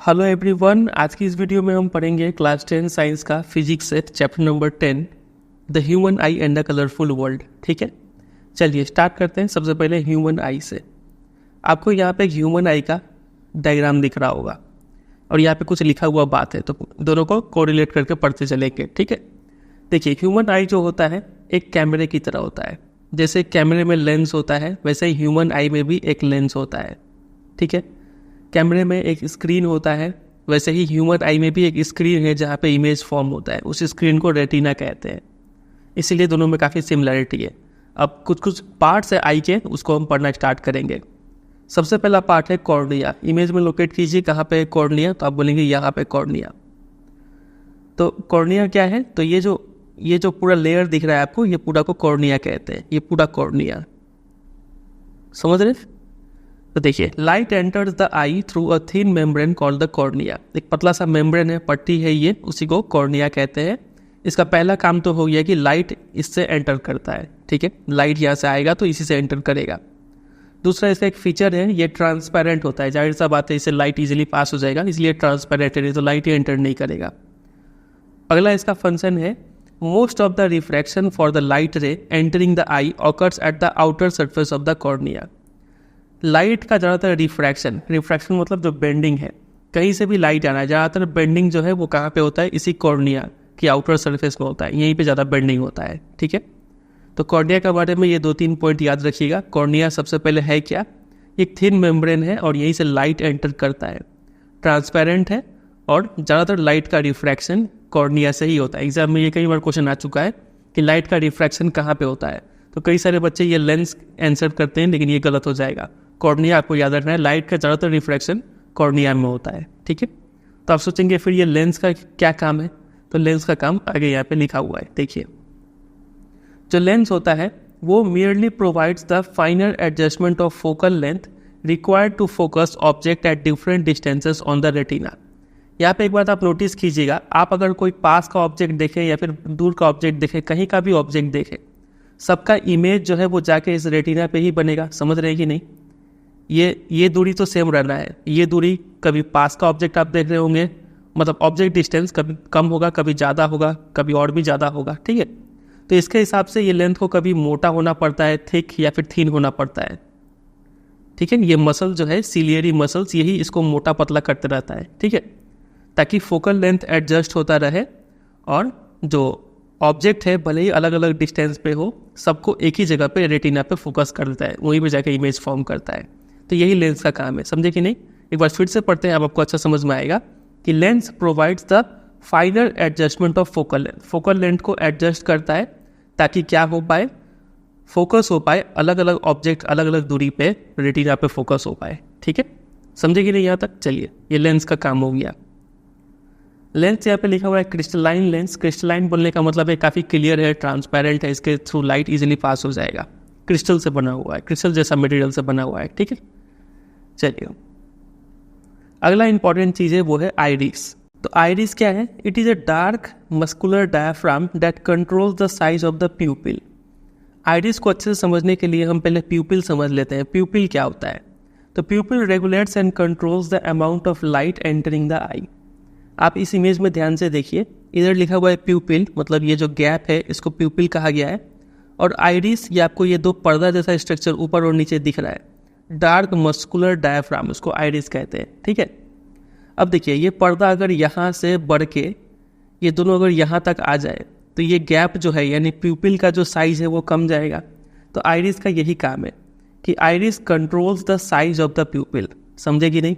Hello everyone, आज की इस वीडियो में हम पढ़ेंगे क्लास 10 साइंस का physics set chapter number 10 the human eye and the colourful world. ठीक है, चलिए स्टार्ट करते हैं। सबसे पहले ह्यूमन आई से। आपको यहाँ पे एक ह्यूमन आई का डायग्राम दिख रहा होगा और यहाँ पे कुछ लिखा हुआ बात है, तो दोनों को कोरिलेट करके पढ़ते चलेंगे। ठीक है, देखिए ह्यूमन आई जो होता है एक कैमरे की तरह होता है। जैसे कैमरे में लेंस होता है वैसे ही ह्यूमन आई में भी एक लेंस होता है। ठीक है, कैमरे में एक स्क्रीन होता है वैसे ही ह्यूमन आई में भी एक स्क्रीन है जहाँ पे इमेज फॉर्म होता है। उस स्क्रीन को रेटिना कहते हैं, इसीलिए दोनों में काफ़ी सिमिलरिटी है। अब कुछ कुछ पार्ट्स है आई के, उसको हम पढ़ना स्टार्ट करेंगे। सबसे पहला पार्ट है कॉर्निया। इमेज में लोकेट कीजिए कहाँ पे है कॉर्निया, तो आप बोलेंगे यहाँ पे कॉर्निया। तो कॉर्निया क्या है, तो ये जो पूरा लेयर दिख रहा है आपको, ये पूरा को कॉर्निया कहते हैं। ये पूरा कॉर्निया, समझ रहे? तो देखिए, light enters the I through a thin membrane called the cornea. एक पतला सा मेम्ब्रेन है, पट्टी है, ये उसी को कॉर्निया कहते हैं। इसका पहला काम तो हो गया कि लाइट इससे एंटर करता है। ठीक है, लाइट यहाँ से आएगा तो इसी से एंटर करेगा। दूसरा इसका एक फीचर है, ये ट्रांसपेरेंट होता है। जाहिर सा बात है, इससे लाइट इजीली पास हो जाएगा, इसलिए ट्रांसपेरेंट है, तो लाइट ही एंटर नहीं करेगा। अगला इसका फंक्शन है, most of the refraction for the light रे entering the I occurs at the outer surface of the cornea. Light का ज़्यादातर रिफ्रैक्शन मतलब जो बेंडिंग है, कहीं से भी लाइट आना है, ज़्यादातर बेंडिंग जो है वो कहाँ पे होता है, इसी कॉर्निया की आउटर सरफेस में होता है। यहीं पे ज़्यादा बेंडिंग होता है। ठीक है, तो कॉर्निया के बारे में ये 2-3 पॉइंट याद रखिएगा। कॉर्निया सबसे पहले है क्या, एक थिन मेम्ब्रेन है और यहीं से लाइट एंटर करता है, ट्रांसपेरेंट है और ज़्यादातर लाइट का रिफ्रैक्शन कॉर्निया से ही होता है। एग्जाम में ये कई बार क्वेश्चन आ चुका है कि लाइट का रिफ्रैक्शन कहाँ पे होता है, तो कई सारे बच्चे ये लेंस आंसर करते हैं, लेकिन ये गलत हो जाएगा। कॉर्निया आपको याद रखना है, लाइट का ज़्यादातर रिफ्रैक्शन कॉर्निया में होता है। ठीक है, तो आप सोचेंगे फिर ये लेंस का क्या काम है, तो लेंस का काम आगे यहाँ पे लिखा हुआ है। देखिए, जो लेंस होता है वो merely provides the finer adjustment of focal length required to focus object at different distances on the retina. यहाँ पे एक बात आप नोटिस कीजिएगा, आप अगर कोई पास का ऑब्जेक्ट देखें या फिर दूर का ऑब्जेक्ट देखें, कहीं का भी ऑब्जेक्ट देखें, सबका इमेज जो है वो जाके इस रेटिना पे ही बनेगा। समझ रहे हैं कि नहीं? ये दूरी तो सेम रहना है। ये दूरी, कभी पास का ऑब्जेक्ट आप देख रहे होंगे, मतलब ऑब्जेक्ट डिस्टेंस कभी कम होगा, कभी ज़्यादा होगा, कभी और भी ज़्यादा होगा। ठीक है, तो इसके हिसाब से ये लेंथ को कभी मोटा होना पड़ता है, थिक या फिर थीन होना पड़ता है। ठीक है, ये मसल जो है सिलियरी मसल्स, यही इसको मोटा पतला करते रहता है। ठीक है, ताकि फोकल लेंथ एडजस्ट होता रहे और जो ऑब्जेक्ट है भले ही अलग अलग डिस्टेंस पे हो, सबको एक ही जगह पे रेटिना पे फोकस करता है, वहीं पे जाके इमेज फॉर्म करता है। तो यही लेंस का काम है। समझे कि नहीं? एक बार फिर से पढ़ते हैं, अब आपको अच्छा समझ में आएगा कि lens provides the finer adjustment of focal length. Focal length को एडजस्ट करता है ताकि क्या हो पाए, फोकस हो पाए, अलग अलग ऑब्जेक्ट अलग अलग दूरी पे रेटिना पे फोकस हो पाए। ठीक है, समझे कि नहीं यहाँ तक? चलिए, ये लेंस का काम हो गया। लेंस यहाँ पे लिखा हुआ है क्रिस्टलाइन लेंस। क्रिस्टलाइन बोलने का मतलब है काफ़ी क्लियर है, ट्रांसपेरेंट है, इसके थ्रू लाइट इजीली पास हो जाएगा। क्रिस्टल से बना हुआ है, क्रिस्टल जैसा मटेरियल से बना हुआ है। ठीक है, चलिए अगला इंपॉर्टेंट चीज़ है वो है आइरिस। तो आइरिस क्या है? It is a dark muscular diaphragm that controls the size of the प्यूपिल। Iris को अच्छे से समझने के लिए हम पहले प्यूपिल समझ लेते हैं। प्यूपिल क्या होता है? तो pupil regulates and controls the amount of light entering the eye. आप इस इमेज में ध्यान से देखिए, इधर लिखा हुआ है प्यूपिल, मतलब ये जो गैप है इसको प्यूपिल कहा गया है। और आइरिस, ये आपको ये दो पर्दा जैसा स्ट्रक्चर ऊपर और नीचे दिख रहा है, डार्क मस्कुलर डायफ्राम, उसको आइरिस कहते हैं। ठीक है, अब देखिए, ये पर्दा अगर यहाँ से बढ़ के ये दोनों अगर यहाँ तक आ जाए तो ये गैप जो है यानी प्यूपिल का जो साइज है वो कम जाएगा। तो आइरिस का यही काम है कि iris controls the size of the प्यूपिल। समझे कि नहीं?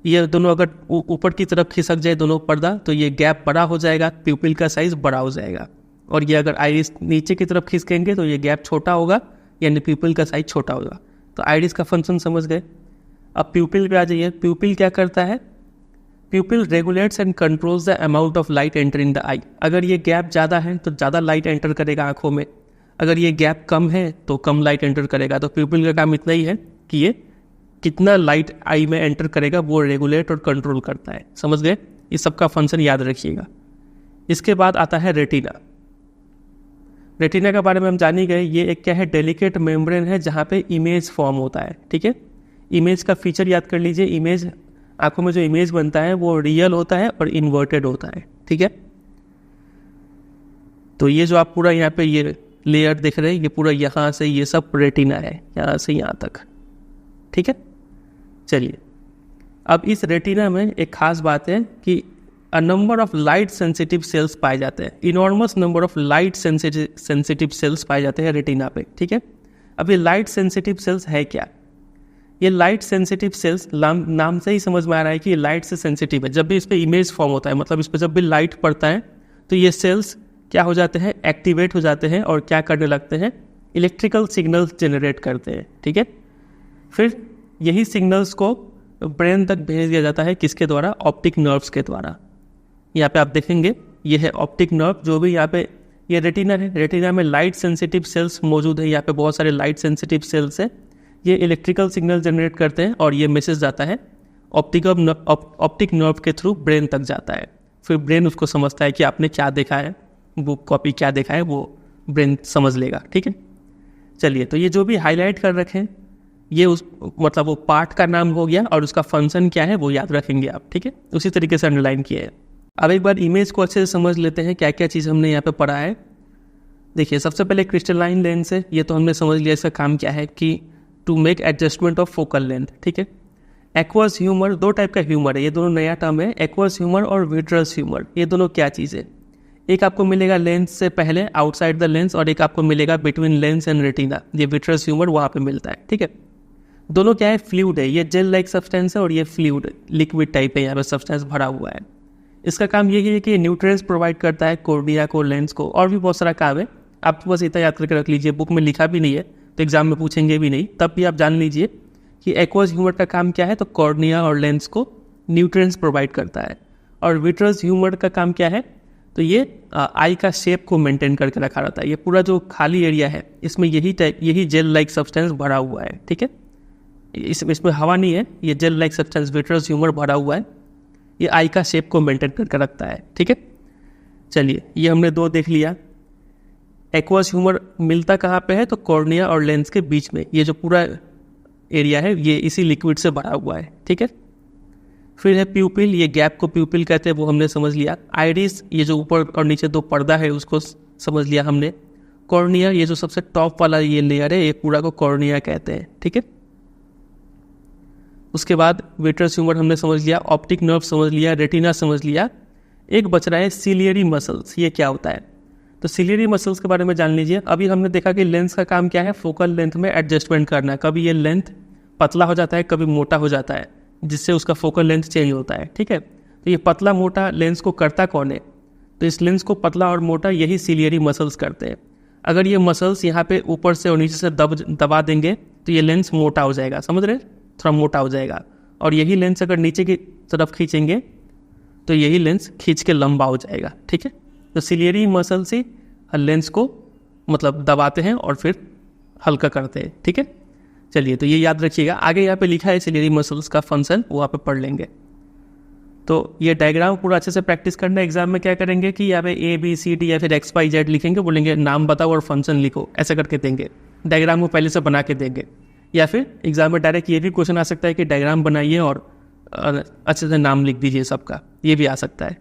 ये दोनों अगर ऊपर की तरफ खिसक जाए दोनों पर्दा, तो ये गैप बड़ा हो जाएगा, प्यूपिल का साइज बड़ा हो जाएगा। और ये अगर आइरिस नीचे की तरफ खिसकेंगे तो ये गैप छोटा होगा, यानी प्यूपिल का साइज छोटा होगा। तो आइरिस का फंक्शन समझ गए। अब प्यूपिल पे आ जाइए। प्यूपिल क्या करता है? Pupil regulates and controls the amount of light entering the eye. अगर ये गैप ज़्यादा है तो ज़्यादा लाइट एंटर करेगा आँखों में, अगर ये गैप कम है तो कम लाइट एंटर करेगा। तो प्यूपिल का काम इतना ही है कि ये कितना लाइट आई में एंटर करेगा वो रेगुलेट और कंट्रोल करता है। समझ गए? इस सब का फंक्शन याद रखिएगा। इसके बाद आता है रेटिना। रेटिना के बारे में हम जान ही गए, ये एक क्या है, डेलिकेट मेम्ब्रेन है जहाँ पे इमेज फॉर्म होता है। ठीक है, इमेज का फीचर याद कर लीजिए। इमेज आंखों में जो इमेज बनता है वो रियल होता है और इन्वर्टेड होता है, ठीक है। तो ये जो आप पूरा यहाँ पे ये लेयर देख रहे हैं, ये पूरा यहाँ से ये सब रेटिना है, यहाँ से यहाँ तक, ठीक है। चलिए, अब इस रेटिना में एक खास बात है कि a number of light sensitive sales पाए जाते हैं, enormous number of light sensitive sales पाए जाते हैं रेटिना पे, ठीक है। अब ये लाइट सेंसिटिव सेल्स है क्या? ये लाइट सेंसिटिव सेल्स नाम से ही समझ में आ रहा है कि ये लाइट से सेंसिटिव है। जब भी इस पर इमेज फॉर्म होता है, मतलब इस पर जब भी लाइट पड़ता है तो ये सेल्स क्या हो जाते हैं, एक्टिवेट हो जाते हैं और क्या करने लगते हैं, इलेक्ट्रिकल सिग्नल्स जनरेट करते हैं, ठीक है। फिर यही सिग्नल्स को ब्रेन तक भेज दिया जाता है, किसके द्वारा, ऑप्टिक नर्व्स के द्वारा। यहाँ पे आप देखेंगे ये है ऑप्टिक नर्व, जो भी यहाँ पे ये रेटिना है, रेटिना में लाइट सेंसिटिव सेल्स मौजूद है, यहाँ पे बहुत सारे लाइट सेंसिटिव सेल्स है, ये इलेक्ट्रिकल सिग्नल जनरेट करते हैं और ये मैसेज जाता है ऑप्टिक नर्व के थ्रू ब्रेन तक जाता है। फिर ब्रेन उसको समझता है कि आपने क्या देखा है, वो कॉपी क्या देखा है वो ब्रेन समझ लेगा, ठीक है। चलिए, तो ये जो भी हाईलाइट कर रखे हैं ये उस मतलब वो पार्ट का नाम हो गया और उसका फंक्शन क्या है वो याद रखेंगे आप, ठीक है। उसी तरीके से अंडरलाइन किया है। अब एक बार इमेज को अच्छे से समझ लेते हैं, क्या क्या चीज़ हमने यहाँ पे पढ़ा है। देखिए, सबसे पहले क्रिस्टलाइन लेंस है, ये तो हमने समझ लिया इसका काम क्या है कि to make adjustment of focal length, ठीक है। एक्वस ह्यूमर, दो टाइप का ह्यूमर है, ये दोनों नया टर्म है, एक्वस ह्यूमर और विट्रस ह्यूमर। ये दोनों क्या चीज़ है, एक आपको मिलेगा लेंस से पहले आउटसाइड द लेंस और एक आपको मिलेगा बिटवीन लेंस एंड रेटिना, ये विट्रस ह्यूमर वहाँ पे मिलता है, ठीक है। दोनों क्या है, फ्लूइड है, ये जेल लाइक सब्सटेंस है और ये फ्लूइड लिक्विड टाइप है, यहाँ पे सब्सटेंस भरा हुआ है। इसका काम यही है कि न्यूट्रिएंट्स प्रोवाइड करता है कॉर्निया को, लेंस को, और भी बहुत सारा काम है। आप बस इतना याद करके रख लीजिए, बुक में लिखा भी नहीं है तो एग्जाम में पूछेंगे भी नहीं, तब भी आप जान लीजिए कि एक्वस ह्यूमर का काम क्या है, तो कॉर्निया और लेंस को न्यूट्रिएंट्स प्रोवाइड करता है। और विट्रस ह्यूमर का काम क्या है, तो ये आई का शेप को मेंटेन करके रखा रहता है। ये पूरा जो खाली एरिया है इसमें यही जेल लाइक सब्सटेंस भरा हुआ है, ठीक है। इसमें हवा नहीं है, ये gel like substance vitreous humour भरा हुआ है, ये आई का शेप को मेंटेन करके रखता है, ठीक है। चलिए, ये हमने दो देख लिया। एक्वस ह्यूमर मिलता कहाँ पे है, तो कॉर्निया और लेंस के बीच में, ये जो पूरा एरिया है ये इसी लिक्विड से भरा हुआ है, ठीक है। फिर है प्यूपिल, ये गैप को प्यूपिल कहते हैं, वो हमने समझ लिया। आइरिस, ये जो ऊपर और नीचे दो पर्दा है उसको समझ लिया हमने। कॉर्निया, ये जो सबसे टॉप वाला ये लेयर है, ये पूरा को कॉर्निया कहते हैं, ठीक है। उसके बाद विट्रस ह्यूमर हमने समझ लिया, ऑप्टिक नर्व समझ लिया, रेटिना समझ लिया। एक बच रहा है सिलियरी मसल्स, ये क्या होता है, तो सिलियरी मसल्स के बारे में जान लीजिए। अभी हमने देखा कि लेंस का काम क्या है, फोकल लेंथ में एडजस्टमेंट करना है। कभी ये लेंथ पतला हो जाता है, कभी मोटा हो जाता है, जिससे उसका फोकल लेंथ चेंज होता है, ठीक है। तो ये पतला मोटा लेंस को करता कौन है, तो इस लेंस को पतला और मोटा यही सिलियरी मसल्स करते हैं। अगर ये मसल्स यहाँ पे ऊपर से और नीचे से दबा देंगे तो ये लेंस मोटा हो जाएगा, समझ रहे, थोड़ा मोटा हो जाएगा। और यही लेंस अगर नीचे की तरफ खींचेंगे तो यही लेंस खींच के लंबा हो जाएगा, ठीक है। तो सिलियरी मसल से लेंस को मतलब दबाते हैं और फिर हल्का करते हैं, ठीक है। चलिए, तो ये याद रखिएगा। आगे यहाँ पे लिखा है सिलियरी मसल्स का फंक्शन, वो यहाँ पे पढ़ लेंगे। तो ये डायग्राम पूरा अच्छे से प्रैक्टिस करना। एग्जाम में क्या करेंगे कि यहाँ पे ABCD या फिर XYZ लिखेंगे, बोलेंगे नाम बताओ और फंक्शन लिखो, ऐसा करके देंगे। डायग्राम को पहले से बना के देंगे। या फिर एग्जाम में डायरेक्ट ये भी क्वेश्चन आ सकता है कि डायग्राम बनाइए और अच्छे से नाम लिख दीजिए सबका, ये भी आ सकता है।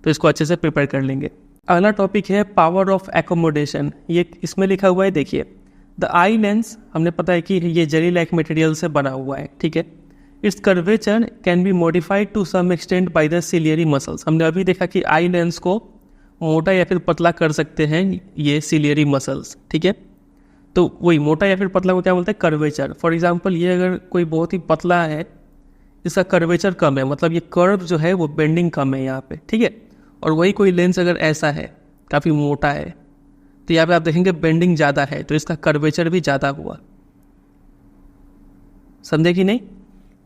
तो इसको अच्छे से प्रिपेयर कर लेंगे। अगला टॉपिक है पावर ऑफ एकोमोडेशन। ये इसमें लिखा हुआ है, देखिए, द आई लेंस, हमने पता है कि ये जेली लाइक मटेरियल से बना हुआ है, ठीक है। Its curvature can be modified to some extent by the ciliary muscles. हमने अभी देखा कि आई लेंस को मोटा या फिर पतला कर सकते हैं ये सिलियरी मसल्स, ठीक है। तो वही मोटा या फिर पतला को क्या बोलते हैं, कर्वेचर। फॉर एग्जांपल, ये अगर कोई बहुत ही पतला है, इसका कर्वेचर कम है, मतलब ये कर्व जो है वो बेंडिंग कम है यहाँ पे, ठीक है। और वही कोई लेंस अगर ऐसा है, काफ़ी मोटा है, तो यहाँ पे आप देखेंगे बेंडिंग ज़्यादा है, तो इसका कर्वेचर भी ज़्यादा हुआ। समझे कि नहीं?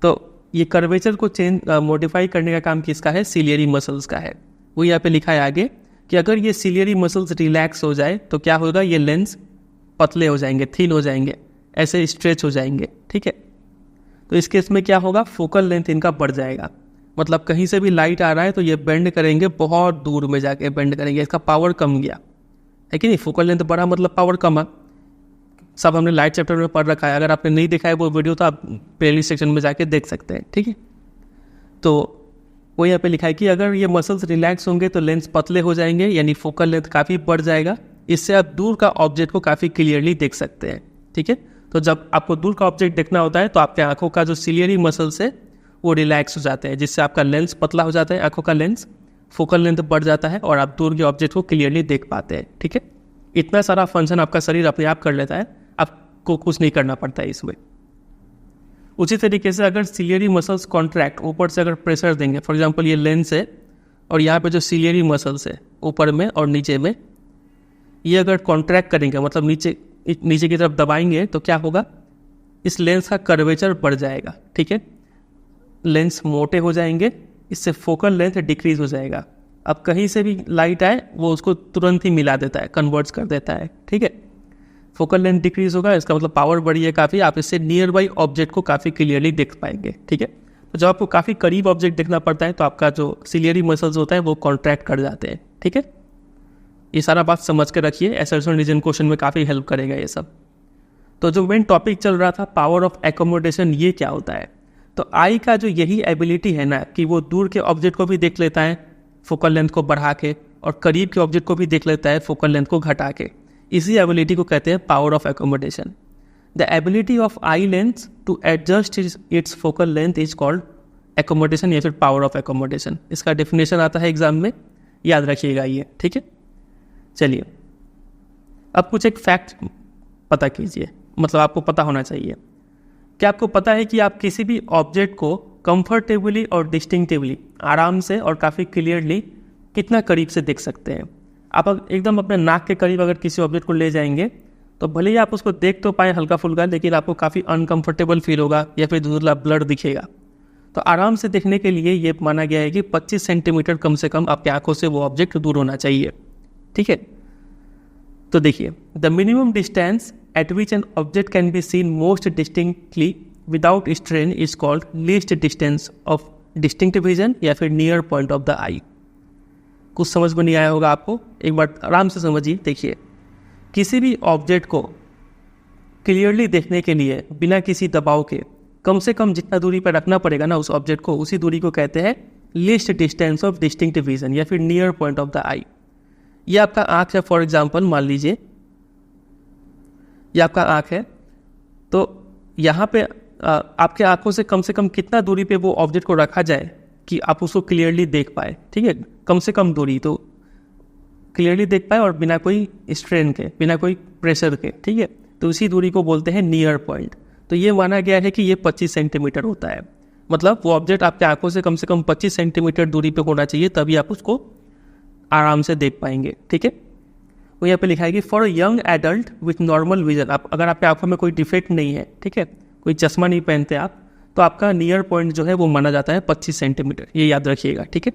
तो ये कर्वेचर को मॉडिफाई करने का काम किसका है, सिलियरी मसल्स का है। वो यहाँ पे लिखा है आगे कि अगर ये सिलियरी मसल्स रिलैक्स हो जाए तो क्या होगा, ये लेंस पतले हो जाएंगे, थिन हो जाएंगे, ऐसे स्ट्रेच हो जाएंगे, ठीक है। तो इस केस में क्या होगा, फोकल लेंथ इनका बढ़ जाएगा। मतलब कहीं से भी लाइट आ रहा है तो ये बेंड करेंगे, बहुत दूर में जाके बेंड करेंगे, इसका पावर कम गया है कि नहीं। फोकल लेंथ बढ़ा मतलब पावर कम है। सब हमने लाइट चैप्टर में पढ़ रखा है। अगर आपने नहीं देखा है वो वीडियो तो आप प्लेलिस्ट सेक्शन में जाके देख सकते हैं, ठीक है। तो वो यहाँ पे लिखा है कि अगर ये मसल्स रिलैक्स होंगे तो लेंस पतले हो जाएंगे, यानी फोकल लेंथ काफ़ी बढ़ जाएगा। इससे आप दूर का ऑब्जेक्ट को काफ़ी क्लियरली देख सकते हैं। ठीक है, तो जब आपको दूर का ऑब्जेक्ट देखना होता है तो आपके आंखों का जो सिलियरी मसल्स है वो रिलैक्स हो जाते हैं, जिससे आपका लेंस पतला हो जाता है, आंखों का लेंस, फोकल लेंथ बढ़ जाता है और आप दूर के ऑब्जेक्ट को क्लियरली देख पाते हैं। ठीक है, इतना सारा फंक्शन आपका शरीर अपने आप कर लेता है, आपको कुछ नहीं करना पड़ता है इसमें। उसी तरीके से अगर सिलियरी मसल्स कॉन्ट्रैक्ट, ऊपर से अगर प्रेशर देंगे, फॉर एग्जांपल ये लेंस है और यहाँ पे जो सिलियरी मसल्स है ऊपर में और नीचे में, ये अगर कॉन्ट्रैक्ट करेंगे मतलब नीचे की तरफ दबाएंगे तो क्या होगा, इस लेंस का कर्वेचर बढ़ जाएगा। ठीक है, लेंस मोटे हो जाएंगे, इससे फोकल लेंथ डिक्रीज हो जाएगा। अब कहीं से भी लाइट आए वो उसको तुरंत ही मिला देता है, कन्वर्ट्स कर देता है। ठीक है, फोकल लेंथ डिक्रीज होगा, इसका मतलब पावर बढ़ी है काफ़ी, आप इससे नियर बाई ऑब्जेक्ट को काफ़ी क्लियरली देख पाएंगे। ठीक है, तो जब आपको काफ़ी करीब ऑब्जेक्ट देखना पड़ता है तो आपका जो सिलियरी मसल्स होता है वो कॉन्ट्रैक्ट कर जाते हैं। ठीक है, ये सारा बात समझ के रखिए, असर्शन रीजन क्वेश्चन में काफ़ी हेल्प करेगा ये सब। तो जो मेन टॉपिक चल रहा था पावर ऑफ एकोमोडेशन, ये क्या होता है? तो आई का जो यही एबिलिटी है ना कि वो दूर के ऑब्जेक्ट को भी देख लेता है फोकल लेंथ को बढ़ा के, और करीब के ऑब्जेक्ट को भी देख लेता है फोकल लेंथ को घटा के। इसी एबिलिटी को कहते हैं power of accommodation. The ability of eye lens to adjust its focal length is called accommodation या फिर पावर ऑफ एकोमोडेशन। इसका डेफिनेशन आता है एग्जाम में, याद रखिएगा ये। ठीक है, चलिए अब कुछ एक फैक्ट पता कीजिए, मतलब आपको पता होना चाहिए। क्या आपको पता है कि आप किसी भी ऑब्जेक्ट को कंफर्टेबली और डिस्टिंक्टिवली, आराम से और काफ़ी क्लियरली कितना करीब से देख सकते हैं? आप एकदम अपने नाक के करीब अगर किसी ऑब्जेक्ट को ले जाएंगे तो भले ही आप उसको देख तो पाए हल्का फुल्का, लेकिन आपको काफ़ी अनकंफर्टेबल फील होगा या फिर धुंधला ब्लर दिखेगा। तो आराम से देखने के लिए ये माना गया है कि 25 सेंटीमीटर कम से कम आपकी आंखों से वो ऑब्जेक्ट दूर होना चाहिए। ठीक है, तो देखिए, the minimum distance eight which an object can be seen most distinctly without strain is called least distance of distinct vision या फिर नियर पॉइंट ऑफ द आई। कुछ समझ में नहीं आया होगा आपको, एक बार आराम से समझिए। देखिए, किसी भी ऑब्जेक्ट को क्लियरली देखने के लिए बिना किसी दबाव के कम से कम जितना दूरी पर रखना पड़ेगा ना उस ऑब्जेक्ट को, उसी दूरी को कहते हैं least distance of distinct vision या फिर नियर पॉइंट ऑफ द आई। ये आपका आँख है, फॉर एग्जाम्पल मान लीजिए ये आपका आँख है, तो यहाँ पे आपके आँखों से कम कितना दूरी पे वो ऑब्जेक्ट को रखा जाए कि आप उसको क्लियरली देख पाए। ठीक है, कम से कम दूरी तो क्लियरली देख पाए और बिना कोई स्ट्रेन के, बिना कोई प्रेशर के। ठीक है, तो उसी दूरी को बोलते हैं नियर पॉइंट। तो ये माना गया है कि ये 25 सेंटीमीटर होता है, मतलब वो ऑब्जेक्ट आपके आंखों से कम 25 सेंटीमीटर दूरी पे होना चाहिए, तभी आप उसको आराम से देख पाएंगे। ठीक है, वो यहाँ पे लिखा है कि for young adult with normal vision, आप अगर आपके आंखों में कोई डिफेक्ट नहीं है, ठीक है, कोई चश्मा नहीं पहनते आप, तो आपका नियर पॉइंट जो है वो माना जाता है 25 सेंटीमीटर, ये याद रखिएगा। ठीक है,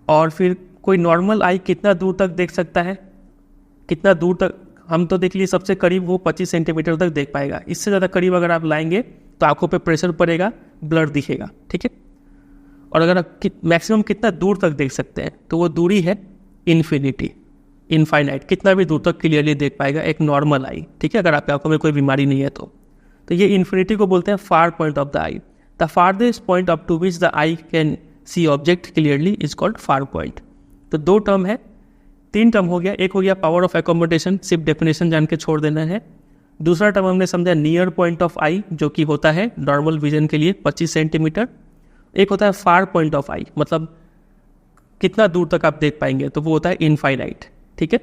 और फिर कोई नॉर्मल आई कितना दूर तक देख सकता है, कितना दूर तक, हम तो देख लिए सबसे करीब वो 25 सेंटीमीटर तक देख पाएगा। इससे ज़्यादा करीब अगर आप लाएंगे तो आंखों पे प्रेशर पड़ेगा, ब्लर दिखेगा। ठीक है, और अगर आप मैक्सिमम कितना दूर तक देख सकते हैं तो वो दूरी है इन्फिनिटी, इनफाइनाइट, कितना भी दूर तक क्लियरली देख पाएगा एक नॉर्मल आई। ठीक है, अगर आपकी आंखों में कोई बीमारी नहीं है तो ये इन्फिनिटी को बोलते हैं far point of the eye. The farthest point up to which the eye can see object clearly is called far point. तो 2 टर्म है, 3 टर्म हो गया। एक हो गया पावर ऑफ एकोमोडेशन, सिर्फ डेफिनेशन जान के छोड़ देना है। दूसरा टर्म हमने समझा नियर पॉइंट ऑफ आई, जो कि होता है नॉर्मल विजन के लिए 25 सेंटीमीटर। एक होता है फार पॉइंट ऑफ आई, मतलब कितना दूर तक आप देख पाएंगे, तो वो होता है इनफाइनाइट। ठीक है,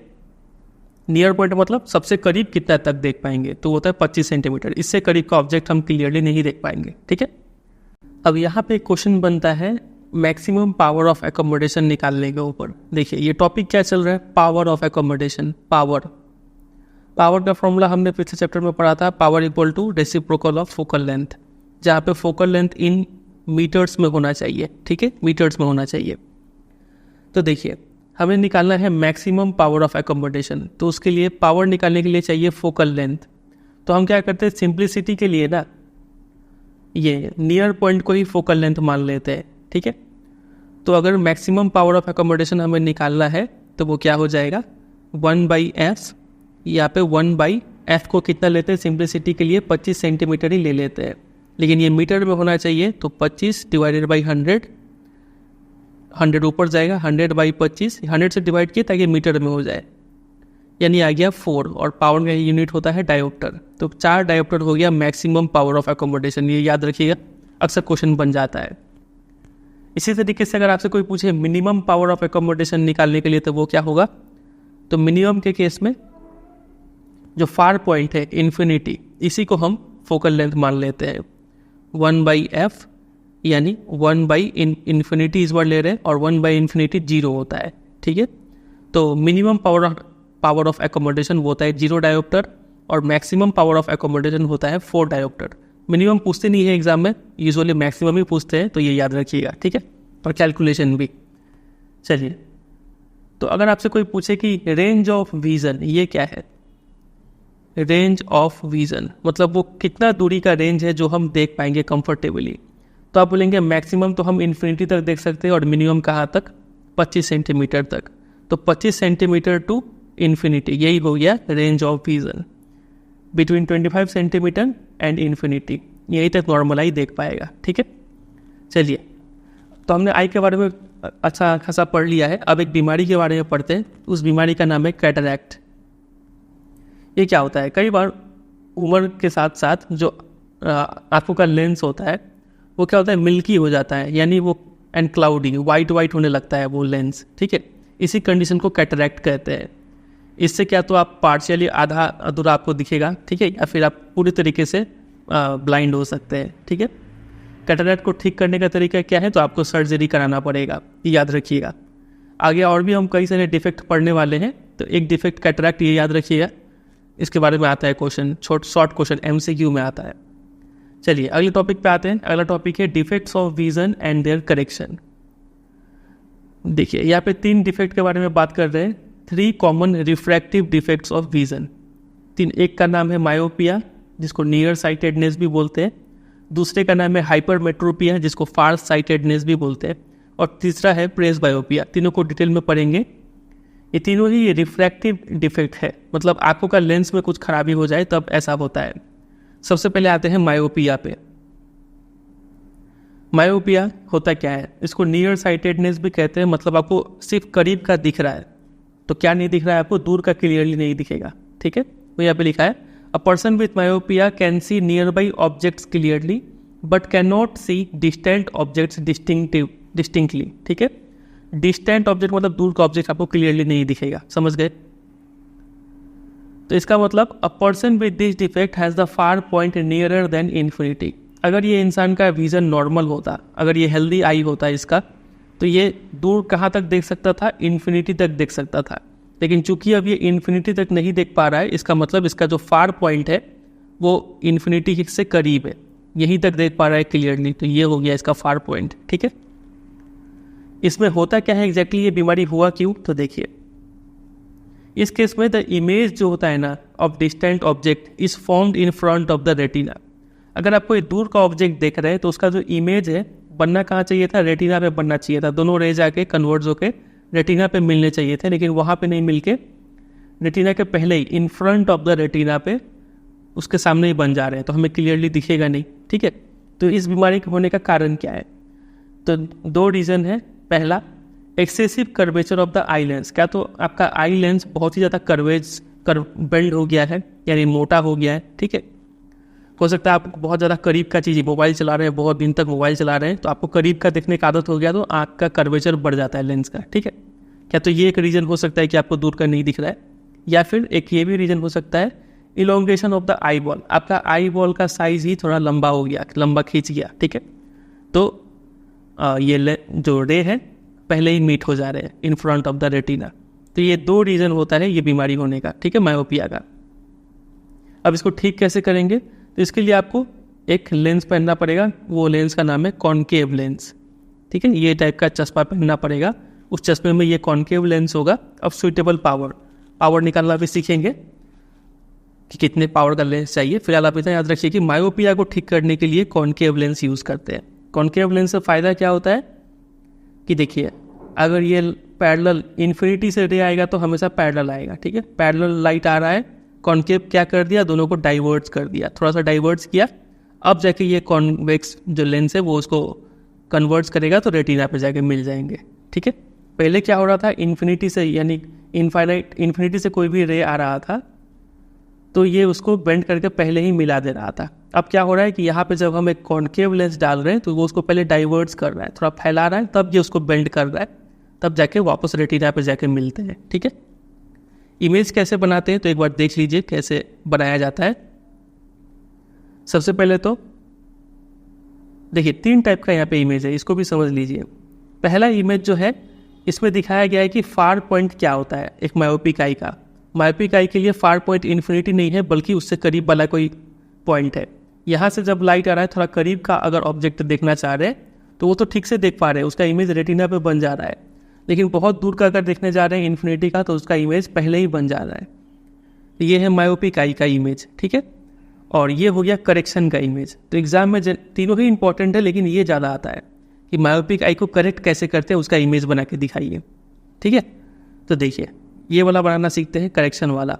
नियर पॉइंट मतलब सबसे करीब कितना तक देख पाएंगे, तो होता है 25 सेंटीमीटर। इससे करीब का ऑब्जेक्ट हम क्लियरली नहीं देख पाएंगे। ठीक है, अब यहाँ पे क्वेश्चन बनता है मैक्सिमम पावर ऑफ एकोमोडेशन निकालने के ऊपर। देखिए ये टॉपिक क्या चल रहा है, पावर ऑफ एकोमोडेशन। पावर का फॉर्मूला हमने पिछले चैप्टर में पढ़ा था, power equal to reciprocal of focal length, जहाँ पे फोकल लेंथ इन मीटर्स में होना चाहिए। ठीक है, मीटर्स में होना चाहिए। तो देखिए हमें निकालना है मैक्सिमम पावर ऑफ एकोमोडेशन, तो उसके लिए पावर निकालने के लिए चाहिए फोकल लेंथ। तो हम क्या करते हैं, सिंप्लिसिटी के लिए ना ये नियर पॉइंट को ही फोकल लेंथ मान लेते हैं। ठीक है, तो अगर मैक्सिमम पावर ऑफ एकोमोडेशन हमें निकालना है तो वो क्या हो जाएगा, 1/f। यहाँ पे 1/f को कितना लेते हैं, सिंप्लिसिटी के लिए 25 सेंटीमीटर ही ले लेते हैं। लेकिन ये मीटर में होना चाहिए, तो 25 डिवाइडेड बाई 100, 100 ऊपर जाएगा, 100 बाई 25, 100 से डिवाइड किए ताकि मीटर में हो जाए, यानी आ गया 4, और पावर का यूनिट होता है डायोप्टर। तो 4 डायोप्टर हो गया मैक्सिमम पावर ऑफ एकोमोडेशन, ये याद रखिएगा, अक्सर क्वेश्चन बन जाता है। इसी तरीके से अगर आपसे कोई पूछे मिनिमम पावर ऑफ एकोमोडेशन निकालने के लिए, तो वो क्या होगा, तो मिनिमम के केस में जो फार पॉइंट है इन्फिनिटी, इसी को हम फोकल लेंथ मान लेते हैं 1/f, यानी 1/इन्फिनिटी इस बार ले रहे हैं, और 1/इन्फिनिटी 0 होता है, ठीक है। तो मिनिमम पावर ऑफ एकोमोडेशन होता है 0 डायोप्टर, और मैक्सिमम पावर ऑफ एकोमोडेशन होता है 4 डायोप्टर। मिनिमम पूछते नहीं है एग्जाम में, यूजुअली मैक्सिमम ही पूछते हैं, तो ये याद रखिएगा, ठीक है, और कैलकुलेशन भी। चलिए, तो अगर आपसे कोई पूछे कि रेंज ऑफ विजन ये क्या है, रेंज ऑफ विजन मतलब वो कितना दूरी का रेंज है जो हम देख पाएंगे कंफर्टेबली, तो आप बोलेंगे मैक्सिमम तो हम इन्फिनिटी तक देख सकते हैं, और मिनिमम कहाँ तक, 25 सेंटीमीटर तक। तो 25 सेंटीमीटर टू इन्फिनिटी, यही हो गया range of vision, between 25 centimetre and infinity, यही तक नॉर्मल आई देख पाएगा, ठीक है। चलिए, तो हमने आई के बारे में अच्छा खासा पढ़ लिया है, अब एक बीमारी के बारे में पढ़ते हैं। उस बीमारी का नाम है कैटरैक्ट। ये क्या होता है, कई बार उम्र के साथ साथ जो आंखों का लेंस होता है वो क्या होता है, मिल्की हो जाता है, यानी वो एंड क्लाउडी, वाइट होने लगता है वो लेंस, ठीक है। इसी कंडीशन को कैटरैक्ट कहते हैं। इससे क्या तो आप पार्शियली आधा अधूरा आपको दिखेगा, ठीक है, या फिर आप पूरी तरीके से ब्लाइंड हो सकते हैं, ठीक है। कैटरैक्ट को ठीक करने का तरीका क्या है, तो आपको सर्जरी कराना पड़ेगा, ये याद रखिएगा। आगे और भी हम कई सारे डिफेक्ट पढ़ने वाले हैं, तो एक डिफेक्ट कैटरैक्ट, ये याद रखिएगा, इसके बारे में आता है क्वेश्चन, शॉर्ट क्वेश्चन MCQ में आता है। चलिए अगले टॉपिक पे आते हैं। अगला टॉपिक है defects of vision and their correction. देखिए यहाँ पे 3 डिफेक्ट के बारे में बात कर रहे हैं, 3 common refractive defects of vision. एक का नाम है मायोपिया, जिसको नियर साइटेडनेस भी बोलते हैं, दूसरे का नाम है हाइपरमेट्रोपिया, जिसको फार साइटेडनेस भी बोलते हैं, और तीसरा है प्रेसबायोपिया। तीनों को डिटेल में पढ़ेंगे। ये तीनों ही रिफ्रैक्टिव डिफेक्ट है, मतलब आंखों का लेंस में कुछ खराबी हो जाए तब ऐसा होता है। सबसे पहले आते हैं मायोपिया पे। मायोपिया होता क्या है, इसको नियर साइटेडनेस भी कहते हैं, मतलब आपको सिर्फ करीब का दिख रहा है, तो क्या नहीं दिख रहा है आपको, दूर का क्लियरली नहीं दिखेगा, ठीक है। वो यहाँ पे लिखा है a person with myopia can see near by objects clearly but can not see distant objects distinctly, ठीक है। डिस्टेंट ऑब्जेक्ट मतलब दूर का ऑब्जेक्ट आपको क्लियरली नहीं दिखेगा, समझ गए। तो इसका मतलब अ person with this defect has the far point nearer then infinity. अगर ये इंसान का विजन नॉर्मल होता, अगर ये हेल्दी आई होता इसका, तो ये दूर कहाँ तक देख सकता था, इन्फिनिटी तक देख सकता था। लेकिन चूंकि अब ये इन्फिनिटी तक नहीं देख पा रहा है, इसका मतलब इसका जो फार पॉइंट है वो इन्फिनिटी से करीब है, यहीं तक देख पा रहा है क्लियरली, तो ये हो गया इसका फार पॉइंट, ठीक है। इसमें होता क्या है एग्जैक्टली, ये बीमारी हुआ क्यों, तो देखिए इस केस में द इमेज जो होता है ना of distant object is formed in front of the retina. अगर आप कोई दूर का ऑब्जेक्ट देख रहे हैं तो उसका जो इमेज है बनना कहाँ चाहिए था, रेटिना पे बनना चाहिए था। दोनों रेज आके कन्वर्ट होके रेटिना पे मिलने चाहिए थे, लेकिन वहाँ पे नहीं मिलके रेटिना के पहले ही in front of the retina पे उसके सामने ही बन जा रहे हैं, तो हमें क्लियरली दिखेगा नहीं, ठीक है। तो इस बीमारी के होने का कारण क्या है, तो 2 रीज़न है। पहला, excessive curvature of the eye lens. क्या तो आपका आई लेंस बहुत ही ज़्यादा बेल्ड हो गया है, यानी मोटा हो गया है, ठीक है। हो सकता है आप बहुत ज़्यादा करीब का चीज़, मोबाइल चला रहे हैं, बहुत दिन तक मोबाइल चला रहे हैं, तो आपको करीब का देखने का आदत हो गया, तो आँख का कर्वेचर बढ़ जाता है लेंस का, ठीक है। क्या तो ये एक रीज़न हो सकता है कि आपको दूर का नहीं दिख रहा है, या फिर एक ये भी रीज़न हो सकता है elongation of the eye ball. आपका आई बॉल का साइज ही थोड़ा लंबा हो गया, लंबा खींच गया, ठीक है। तो ये जो रे है पहले ही मीट हो जा रहे हैं इन फ्रंट ऑफ द रेटिना। तो ये 2 रीज़न होता है ये बीमारी होने का, ठीक है, मायोपिया का। अब इसको ठीक कैसे करेंगे, तो इसके लिए आपको एक लेंस पहनना पड़ेगा, वो लेंस का नाम है कॉनकेव लेंस, ठीक है। ये टाइप का चश्मा पहनना पड़ेगा, उस चश्मे में ये कॉनकेव लेंस होगा। अब सुइटेबल पावर निकालना भी सीखेंगे कि कितने पावर का लेंस चाहिए। फिलहाल आप इतना याद रखिए कि मायोपिया को ठीक करने के लिए कॉनकेव लेंस यूज़ करते हैं। कॉनकेव लेंस से फ़ायदा क्या होता है कि देखिए, अगर ये पैरेलल इन्फिनिटी से रे आएगा तो हमेशा पैरेलल आएगा, ठीक है। पैरेलल लाइट आ रहा है, कॉनकेव क्या कर दिया, दोनों को डाइवर्ट्स कर दिया, थोड़ा सा डाइवर्ट्स किया, अब जाके ये कॉन्वेक्स जो लेंस है वो उसको कन्वर्ट्स करेगा तो रेटिना पे जाके मिल जाएंगे, ठीक है। पहले क्या हो रहा था, इन्फिनिटी से यानी इन्फिनिटी से कोई भी रे आ रहा था तो ये उसको बेंड करके पहले ही मिला दे रहा था। अब क्या हो रहा है कि यहाँ पे जब हम एक कॉन्केव लेंस डाल रहे हैं तो वो उसको पहले डाइवर्ट्स कर रहा है, थोड़ा फैला रहा है, तब ये उसको बेंड कर रहा है, तब जाके वापस रेटिना पे जाके मिलते हैं, ठीक है। इमेज कैसे बनाते हैं तो एक बार देख लीजिए कैसे बनाया जाता है। सबसे पहले तो देखिए 3 टाइप का यहाँ पे इमेज है, इसको भी समझ लीजिए। पहला इमेज जो है इसमें दिखाया गया है कि फार पॉइंट क्या होता है एक मायोपिक आई का। मायोपिक आई के लिए फार पॉइंट इन्फिनिटी नहीं है बल्कि उससे करीब वाला कोई पॉइंट है। यहाँ से जब लाइट आ रहा है थोड़ा करीब का अगर ऑब्जेक्ट देखना चाह रहे हैं तो वो तो ठीक से देख पा रहे हैं, उसका इमेज रेटिना पे बन जा रहा है। लेकिन बहुत दूर का अगर देखने जा रहे हैं इन्फिनिटी का तो उसका इमेज पहले ही बन जा रहा है। ये है मायोपिक आई का इमेज, ठीक है। और ये हो गया करेक्शन का इमेज। तो एग्जाम में तीनों ही इंपॉर्टेंट है लेकिन ये ज़्यादा आता है कि मायोपिक आई को करेक्ट कैसे करते हैं, उसका इमेज बना के दिखाइए, ठीक है। तो देखिए ये वाला बनाना सीखते हैं, करेक्शन वाला।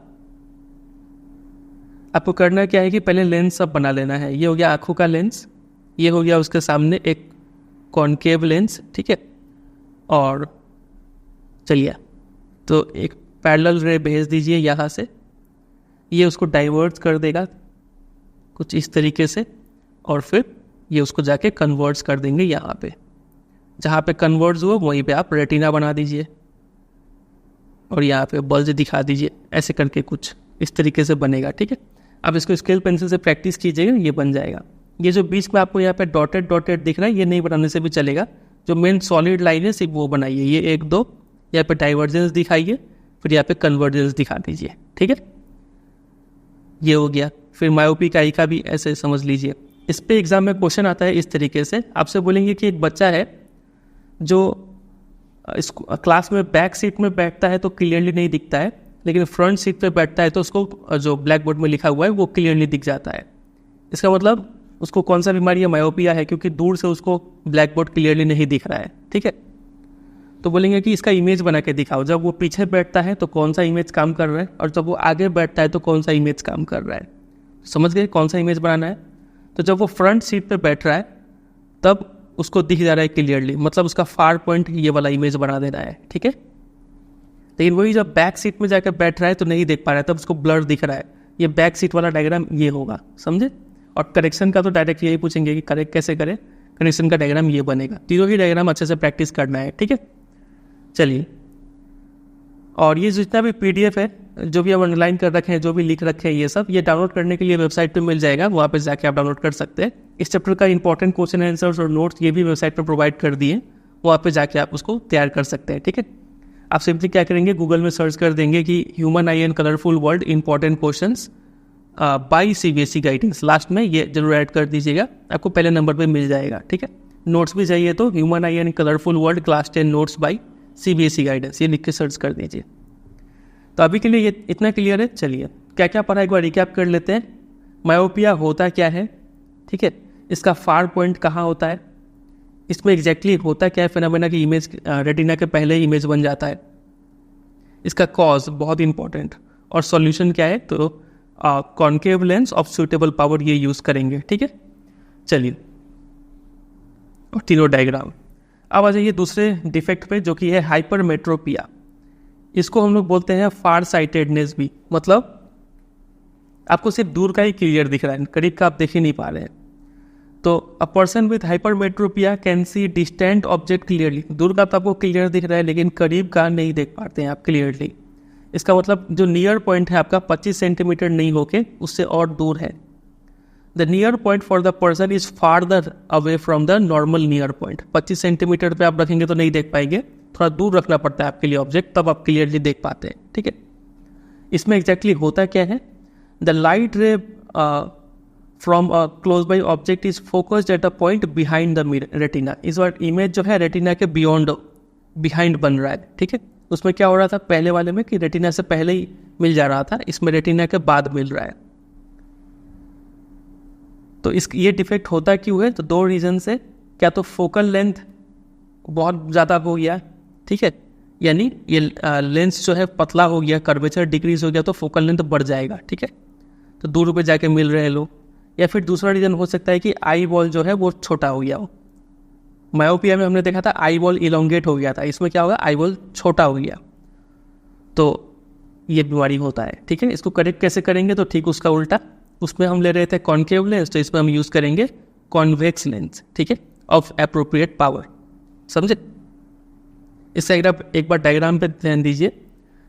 आपको करना क्या है कि पहले लेंस सब बना लेना है। ये हो गया आँखों का लेंस, ये हो गया उसके सामने एक कॉन्केव लेंस, ठीक है। और चलिए तो एक पैरेलल रे भेज दीजिए यहाँ से, ये उसको डाइवर्ट कर देगा कुछ इस तरीके से, और फिर ये उसको जाके कन्वर्ट्स कर देंगे यहाँ पे। जहाँ पे कन्वर्ट्स हुआ वहीं पे आप रेटिना बना दीजिए और यहाँ पे बल्ज दिखा दीजिए, ऐसे करके कुछ इस तरीके से बनेगा, ठीक है। आप इसको स्केल पेंसिल से प्रैक्टिस कीजिएगा, ये बन जाएगा। ये जो बीच में आपको यहाँ पे डॉटेड डॉटेड दिख रहा है ये नहीं बनाने से भी चलेगा, जो मेन सॉलिड लाइन है सिर्फ वो बनाइए। ये 1 2 यहाँ पे डाइवर्जेंस दिखाइए, फिर यहाँ पे कन्वर्जेंस दिखा दीजिए, ठीक है। ये हो गया। फिर मायोपिक आई का भी ऐसे समझ लीजिए। इस पे एग्जाम में क्वेश्चन आता है इस तरीके से, आपसे बोलेंगे कि एक बच्चा है जो इस क्लास में बैक सीट में बैठता है तो क्लियरली नहीं दिखता है, लेकिन फ्रंट सीट पे बैठता है तो उसको जो ब्लैक बोर्ड में लिखा हुआ है वो क्लियरली दिख जाता है। इसका मतलब उसको कौन सा बीमारी है, मायोपिया है, क्योंकि दूर से उसको ब्लैक बोर्ड क्लियरली नहीं दिख रहा है, ठीक है। तो बोलेंगे कि इसका इमेज बना के दिखाओ, जब वो पीछे बैठता है तो कौन सा इमेज काम कर रहा है और जब वो आगे बैठता है तो कौन सा इमेज काम कर रहा है। समझ गए कौन सा इमेज बनाना है। तो जब वो फ्रंट सीट पे बैठ रहा है तब उसको दिख जा रहा है क्लियरली, मतलब उसका फार पॉइंट ये वाला इमेज बना देना है, ठीक है। लेकिन वही जब बैक सीट में जाकर बैठ रहा है तो नहीं देख पा रहा है, तब उसको ब्लर दिख रहा है। ये बैक सीट वाला डायग्राम ये होगा, समझे। और करेक्शन का तो डायरेक्ट यही पूछेंगे कि करेक्ट कैसे करें, करेक्शन का डायग्राम ये बनेगा। तीनों ही डायग्राम अच्छे से प्रैक्टिस करना है, ठीक है। चलिए, और ये जितना भी PDF है, जो भी हम अंडरलाइन कर रखे हैं, जो भी लिख रखे हैं, ये सब ये डाउनलोड करने के लिए वेबसाइट पे मिल जाएगा, वहाँ पे जाके आप डाउनलोड कर सकते हैं। इस चैप्टर का इंपॉर्टेंट क्वेश्चन आंसर्स और नोट्स ये भी वेबसाइट पर प्रोवाइड कर दिए, वहाँ पे जाके आप उसको तैयार कर सकते हैं, ठीक है। आप सिंपली क्या करेंगे, गूगल में सर्च कर देंगे कि human eye and colourful world important questions bye CBSE guidance, last में ये जरूर ऐड कर दीजिएगा, आपको पहले नंबर पे मिल जाएगा, ठीक है। नोट्स भी चाहिए तो human eye and colourful world class 10 notes by CBSE guidance, ये लिख के सर्च कर दीजिए। तो अभी के लिए ये इतना क्लियर है। चलिए क्या क्या पढ़ा एक बार रिकैप कर लेते हैं। मायोपिया होता क्या है, ठीक है, इसका फार पॉइंट कहाँ होता है, इसमें एग्जैक्टली होता क्या है, फिनोमेना की इमेज रेटिना के पहले ही इमेज बन जाता है, इसका कॉज बहुत इंपॉर्टेंट, और सॉल्यूशन क्या है, तो concave lens of suitable power ये यूज़ करेंगे, ठीक है। चलिए, और तीनों डायग्राम। अब आ जाइए दूसरे डिफेक्ट पे जो कि है हाइपरमेट्रोपिया। इसको हम लोग बोलते हैं फार साइटेडनेस भी, मतलब आपको सिर्फ दूर का ही क्लियर दिख रहा है, करीब का आप देख ही नहीं पा रहे हैं। तो a person with hypermetropia can see distant object clearly, दूर का तो आपको क्लियर दिख रहा है लेकिन करीब का नहीं देख पाते हैं आप क्लियरली। इसका मतलब जो नियर पॉइंट है आपका 25 सेंटीमीटर नहीं होके उससे और दूर है। The near point for the person is farther away from the normal near point. 25 centimetre पे आप रखेंगे तो नहीं देख पाएंगे, थोड़ा दूर रखना पड़ता है आपके लिए ऑब्जेक्ट, तब आप क्लियरली देख पाते हैं, ठीक है। इसमें एग्जैक्टली होता क्या है, द लाइट रे from a close by object is focused at a point behind the retina. इस बार इमेज जो है रेटिना के बिहाइंड बन रहा है, ठीक है। उसमें क्या हो रहा था पहले वाले में कि रेटिना से पहले ही मिल जा रहा था, इसमें रेटिना के बाद मिल रहा है। तो ये डिफेक्ट होता क्यों है, तो 2 रीजन से, क्या तो फोकल लेंथ बहुत ज़्यादा हो गया, ठीक है, यानी ये लेंस जो है पतला हो गया, कर्वेचर डिक्रीज हो गया तो फोकल लेंथ बढ़ जाएगा, ठीक है। तो दूर पे जाके मिल रहे हैं लोग, या फिर दूसरा रीज़न हो सकता है कि आई बॉल जो है वो छोटा हो गया हो। मायोपिया में हमने देखा था आई बॉल इलोंगेट हो गया था, इसमें क्या होगा, आई बॉल छोटा हो गया, तो ये बीमारी होता है। ठीक है, इसको करेक्ट कैसे करेंगे, तो ठीक उसका उल्टा, उसमें हम ले रहे थे कॉन्केव लेंस, तो इसमें हम यूज़ करेंगे कॉन्वेक्स लेंस, ठीक है, ऑफ एप्रोप्रिएट पावर। समझे? इसका एक बार डायग्राम पे ध्यान दीजिए।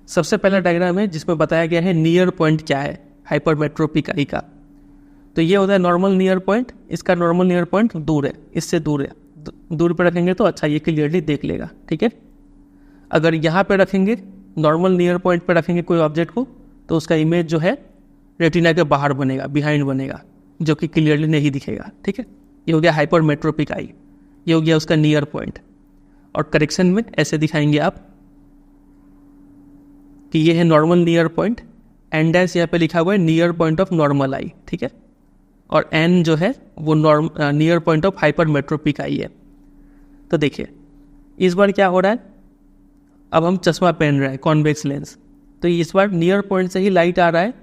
सबसे पहला डायग्राम है जिसमें बताया गया है नियर पॉइंट क्या है हाइपरमेट्रोपिक आई का। तो ये होता है नॉर्मल नियर पॉइंट, इसका नॉर्मल नियर पॉइंट दूर है, इससे दूर है, दूर पे रखेंगे तो अच्छा ये क्लियरली देख लेगा। ठीक है, अगर यहाँ पे रखेंगे, नॉर्मल नियर पॉइंट पे रखेंगे कोई ऑब्जेक्ट को, तो उसका इमेज जो है रेटिना के बाहर बनेगा, बिहाइंड बनेगा, जो कि क्लियरली नहीं दिखेगा। ठीक है, ये हो गया हाइपरमेट्रोपिक आई, ये हो गया उसका नियर पॉइंट। और करेक्शन में ऐसे दिखाएंगे आप कि ये है normal near point, N dash यहाँ पे लिखा हुआ है near point of normal eye. ठीक है, और एन जो है वो near point of hypermetropic eye है। तो देखिए इस बार क्या हो रहा है, अब हम चश्मा पहन रहे हैं कॉन्वेक्स लेंस, तो इस बार नियर पॉइंट से ही लाइट आ रहा है।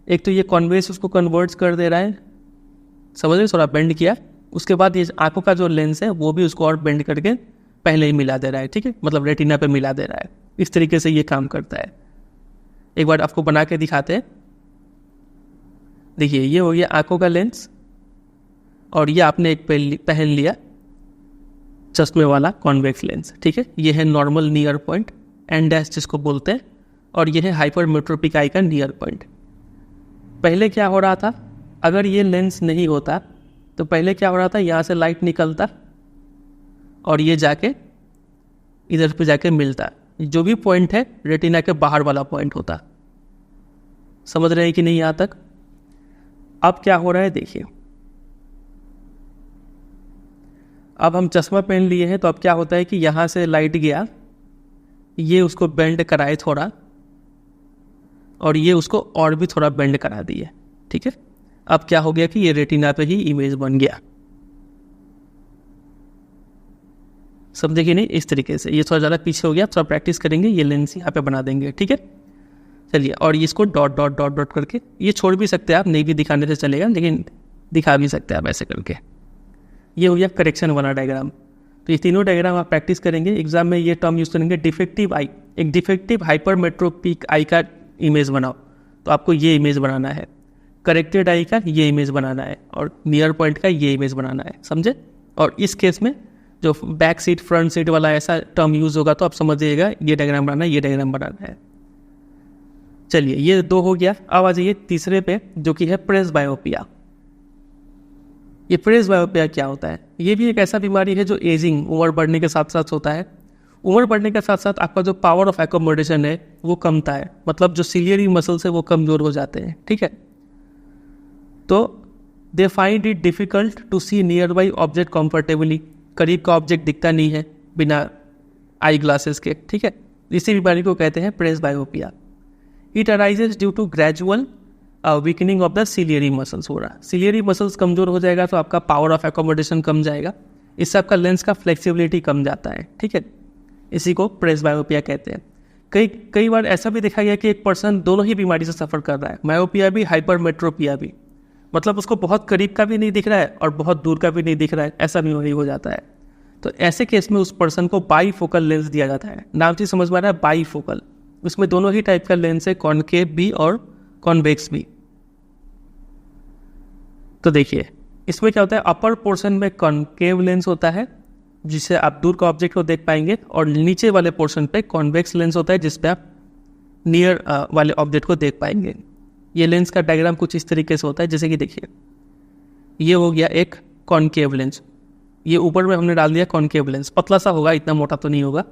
एक तो ये कॉन्वेक्स उसको कन्वर्ट कर दे रहा है, समझ रहे, थोड़ा बेंड किया, उसके बाद ये आंखों का जो लेंस है वो भी उसको और बेंड करके पहले ही मिला दे रहा है। ठीक है, मतलब रेटिना पे मिला दे रहा है। इस तरीके से ये काम करता है। एक बार आपको बना के दिखाते हैं। देखिए ये हो गया आंखों का लेंस, और ये आपने एक पहन लिया चश्मे वाला कॉन्वेक्स लेंस। ठीक है, ये है normal near point, N dash जिसको बोलते हैं, और ये है हाइपरमेट्रोपिक आई का नियर पॉइंट। पहले क्या हो रहा था, अगर ये लेंस नहीं होता तो पहले क्या हो रहा था, यहाँ से लाइट निकलता और ये जाके इधर पे जाके मिलता, जो भी पॉइंट है रेटिना के बाहर वाला पॉइंट होता। समझ रहे हैं कि नहीं यहाँ तक? अब क्या हो रहा है देखिए, अब हम चश्मा पहन लिए हैं, तो अब क्या होता है कि यहाँ से लाइट गया, ये उसको बेंड कराए थोड़ा, और ये उसको और भी थोड़ा बेंड करा दिए। ठीक है, अब क्या हो गया कि ये रेटिना पे ही इमेज बन गया। समझे कि नहीं? इस तरीके से ये थोड़ा ज़्यादा पीछे हो गया, थोड़ा प्रैक्टिस करेंगे, ये लेंस यहाँ पे बना देंगे। ठीक है, चलिए, और इसको डॉट डॉट डॉट डॉट करके, ये छोड़ भी सकते हैं आप, नहीं भी दिखाने से चलेगा, लेकिन दिखा भी सकते हैं आप ऐसे करके। ये हो गया करेक्शन वाला डायग्राम। तो ये तीनों डायग्राम आप प्रैक्टिस करेंगे, एग्जाम में ये टर्म यूज़ करेंगे डिफेक्टिव आई। एक डिफेक्टिव हाइपरमेट्रोपिक आई का इमेज बनाओ, तो आपको ये इमेज बनाना है, करेक्टेड आई का ये इमेज बनाना है, और नियर पॉइंट का ये इमेज बनाना है। समझे? और इस केस में जो बैक सीट फ्रंट सीट वाला ऐसा टर्म यूज़ होगा, तो आप समझिएगा ये डायग्राम बनाना है, ये डायग्राम बनाना है। चलिए, ये दो हो गया। अब आ जाइए तीसरे पे, जो कि है प्रेसबायोपिया। ये प्रेसबायोपिया क्या होता है? ये भी एक ऐसा बीमारी है जो एजिंग, उम्र बढ़ने के साथ साथ होता है। उम्र बढ़ने के साथ साथ आपका जो पावर ऑफ एकोमोडेशन है वो कमता है, मतलब जो सिलियरी मसल्स है वो कमज़ोर हो जाते हैं। ठीक है, तो they find it difficult to see nearby object comfortably. करीब का ऑब्जेक्ट दिखता नहीं है बिना आई ग्लासेस के। ठीक है, इसी बीमारी को कहते हैं presbyopia. It arises due to gradual weakening of the ciliary muscles. हो रहा, सिलियरी मसल्स कमज़ोर हो जाएगा तो आपका पावर ऑफ एकोमोडेशन कम जाएगा, इससे आपका लेंस का फ्लेक्सिबिलिटी कम जाता है। ठीक है, इसी को प्रेसबायोपिया कहते हैं। कई बार ऐसा भी देखा गया कि एक पर्सन दोनों ही बीमारी से सफ़र कर रहा है, मायोपिया भी हाइपरमेट्रोपिया भी, मतलब उसको बहुत करीब का भी नहीं दिख रहा है और बहुत दूर का भी नहीं दिख रहा है, ऐसा भी हो जाता है। तो ऐसे केस में उस पर्सन को बाईफोकल लेंस दिया जाता है। नाम से समझ में आ रहा है, बाईफोकल। उसमें दोनों ही टाइप का लेंस है, कॉनकेव भी और कॉन्वेक्स भी। तो देखिए इसमें क्या होता है, अपर पोर्शन में कॉनकेव लेंस होता है जिससे आप दूर का ऑब्जेक्ट को देख पाएंगे, और नीचे वाले पोर्शन पे कॉन्वेक्स लेंस होता है जिसपे आप नियर वाले ऑब्जेक्ट को देख पाएंगे। ये लेंस का डायग्राम कुछ इस तरीके से होता है, जैसे कि देखिए ये हो गया एक कॉनकेव लेंस, ये ऊपर में हमने डाल दिया कॉनकेव लेंस, पतला सा होगा, इतना मोटा तो नहीं होगा।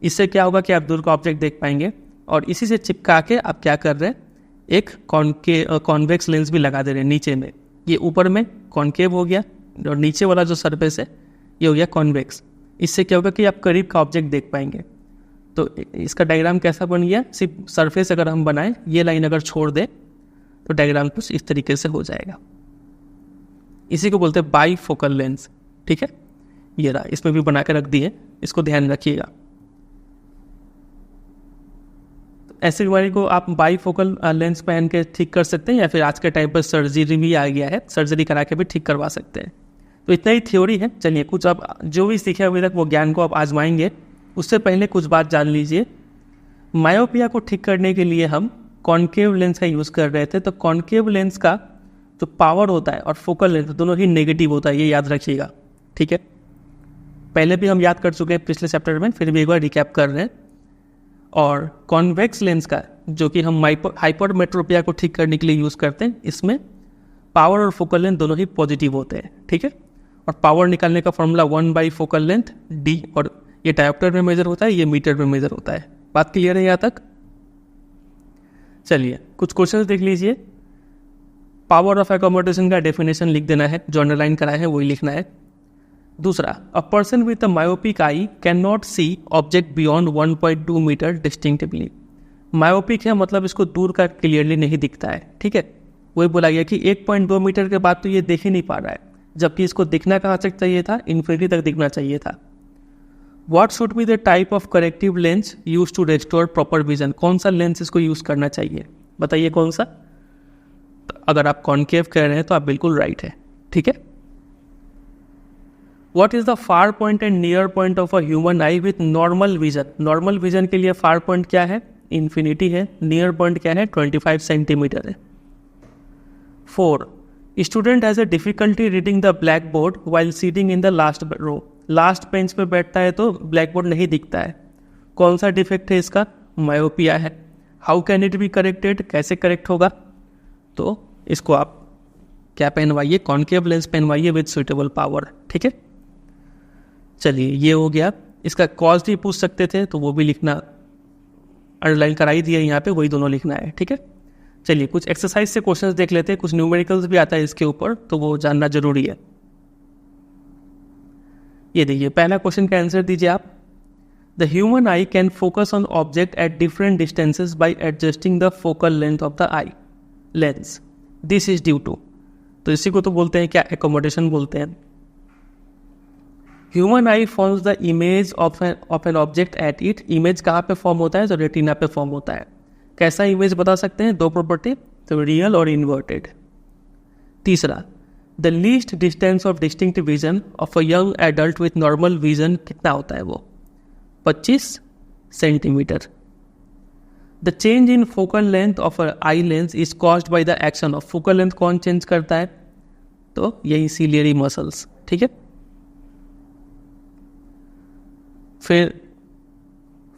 इससे क्या होगा कि आप दूर का ऑब्जेक्ट देख पाएंगे, और इसी से चिपका के आप क्या कर रहे हैं, एक कॉन्वेक्स लेंस भी लगा दे रहे हैं नीचे में। ये ऊपर में कॉनकेव हो गया, और नीचे वाला जो सरफेस है ये हो गया कॉन्वेक्स। इससे क्या होगा कि आप करीब का ऑब्जेक्ट देख पाएंगे। तो इसका डायग्राम कैसा बन गया, सिर्फ सरफेस अगर हम बनाएं, ये लाइन अगर छोड़ दें तो डायग्राम कुछ इस तरीके से हो जाएगा। इसी को बोलते हैं बाईफोकल लेंस। ठीक है, ये रहा, इसमें भी बना के रख दिए, इसको ध्यान रखिएगा। तो ऐसी बीमारी को आप बाईफोकल लेंस पहन के ठीक कर सकते हैं, या फिर आज के टाइम पर सर्जरी भी आ गया है, सर्जरी करा के भी ठीक करवा सकते हैं। तो इतना ही थ्योरी है। चलिए कुछ आप जो भी सीखे अभी तक वो ज्ञान को आप आजमाएंगे, उससे पहले कुछ बात जान लीजिए। मायोपिया को ठीक करने के लिए हम कॉन्केव लेंस का यूज़ कर रहे थे, तो कॉन्केव लेंस का जो पावर होता है और फोकल लेंथ दोनों ही नेगेटिव होता है, ये याद रखिएगा, ठीक है। पहले भी हम याद कर चुके हैं पिछले चैप्टर में, फिर भी एक बार रिकैप कर रहे हैं। और कॉन्वेक्स लेंस का जो कि हम हाइपरमेट्रोपिया को ठीक करने के लिए यूज़ करते हैं, इसमें पावर और फोकल लेंथ दोनों ही पॉजिटिव होते हैं, ठीक है। और पावर निकालने का फॉर्मूला 1/फोकल लेंथ d, और ये डायोप्टर में मेजर होता है, ये मीटर में मेजर होता है। बात क्लियर है यहाँ तक? चलिए कुछ क्वेश्चन देख लीजिए। पावर ऑफ एकोमोडेशन का डेफिनेशन लिख देना है, जो अंडरलाइन करा है वही लिखना है। दूसरा, a person with a myopic eye can not see object beyond 1.2 metre distinctively. Myopic है मतलब इसको दूर का क्लियरली नहीं दिखता है, ठीक है। वही बोला गया कि 1.2 मीटर के बाद तो ये देख ही नहीं पा रहा है, जबकि इसको दिखना कहाँ तक चाहिए था, इन्फिनिटी तक दिखना चाहिए था। What should be the type of corrective lens use to restore proper vision. कौन सा लेंस इसको यूज करना चाहिए, बताइए कौन सा। तो अगर आप कॉन्केव कह रहे हैं तो आप बिल्कुल राइट है, ठीक है। What is the far point and near point of a human I with normal vision. Normal vision के लिए फार पॉइंट क्या है, इन्फिनिटी है। नियर पॉइंट क्या है, 25 सेंटीमीटर है। 4, student has a difficulty reading the black board while sitting in the last row. Last bench पे बैठता है तो ब्लैक बोर्ड नहीं दिखता है। कौन सा डिफेक्ट है इसका, मायोपिया है। How can it be corrected, कैसे करेक्ट होगा, तो इसको आप क्या पहनवाइए, कॉन्केव लेंस पहनवाइए विद सुइटेबल पावर, ठीक है। चलिए ये हो गया। इसका कॉज भी पूछ सकते थे तो वो भी लिखना, अंडरलाइन कराई दिया यहाँ पे, वही दोनों लिखना है, ठीक है। चलिए कुछ एक्सरसाइज से क्वेश्चंस देख लेते हैं, कुछ न्यूमेरिकल्स भी आता है इसके ऊपर, तो वो जानना जरूरी है। ये देखिए पहला क्वेश्चन का आंसर दीजिए आप। The human eye can focus on object at different distances by adjusting the focal length of the eye lens, this is due to. तो इसी को तो बोलते हैं क्या, एकोमोडेशन बोलते हैं। Human I forms the image of an object at it. Image कहाँ पे फॉर्म होता है, तो रेटिना पे फॉर्म होता है। कैसा इमेज बता सकते हैं, दो प्रॉपर्टी, तो रियल और इन्वर्टेड। तीसरा, the least distance of distinct vision of a young adult with normal vision कितना होता है, वो 25 centimetre. The change in focal length of a eye lens is caused by the action of. Focal length कौन change करता है, तो यही ciliary muscles, ठीक है। फिर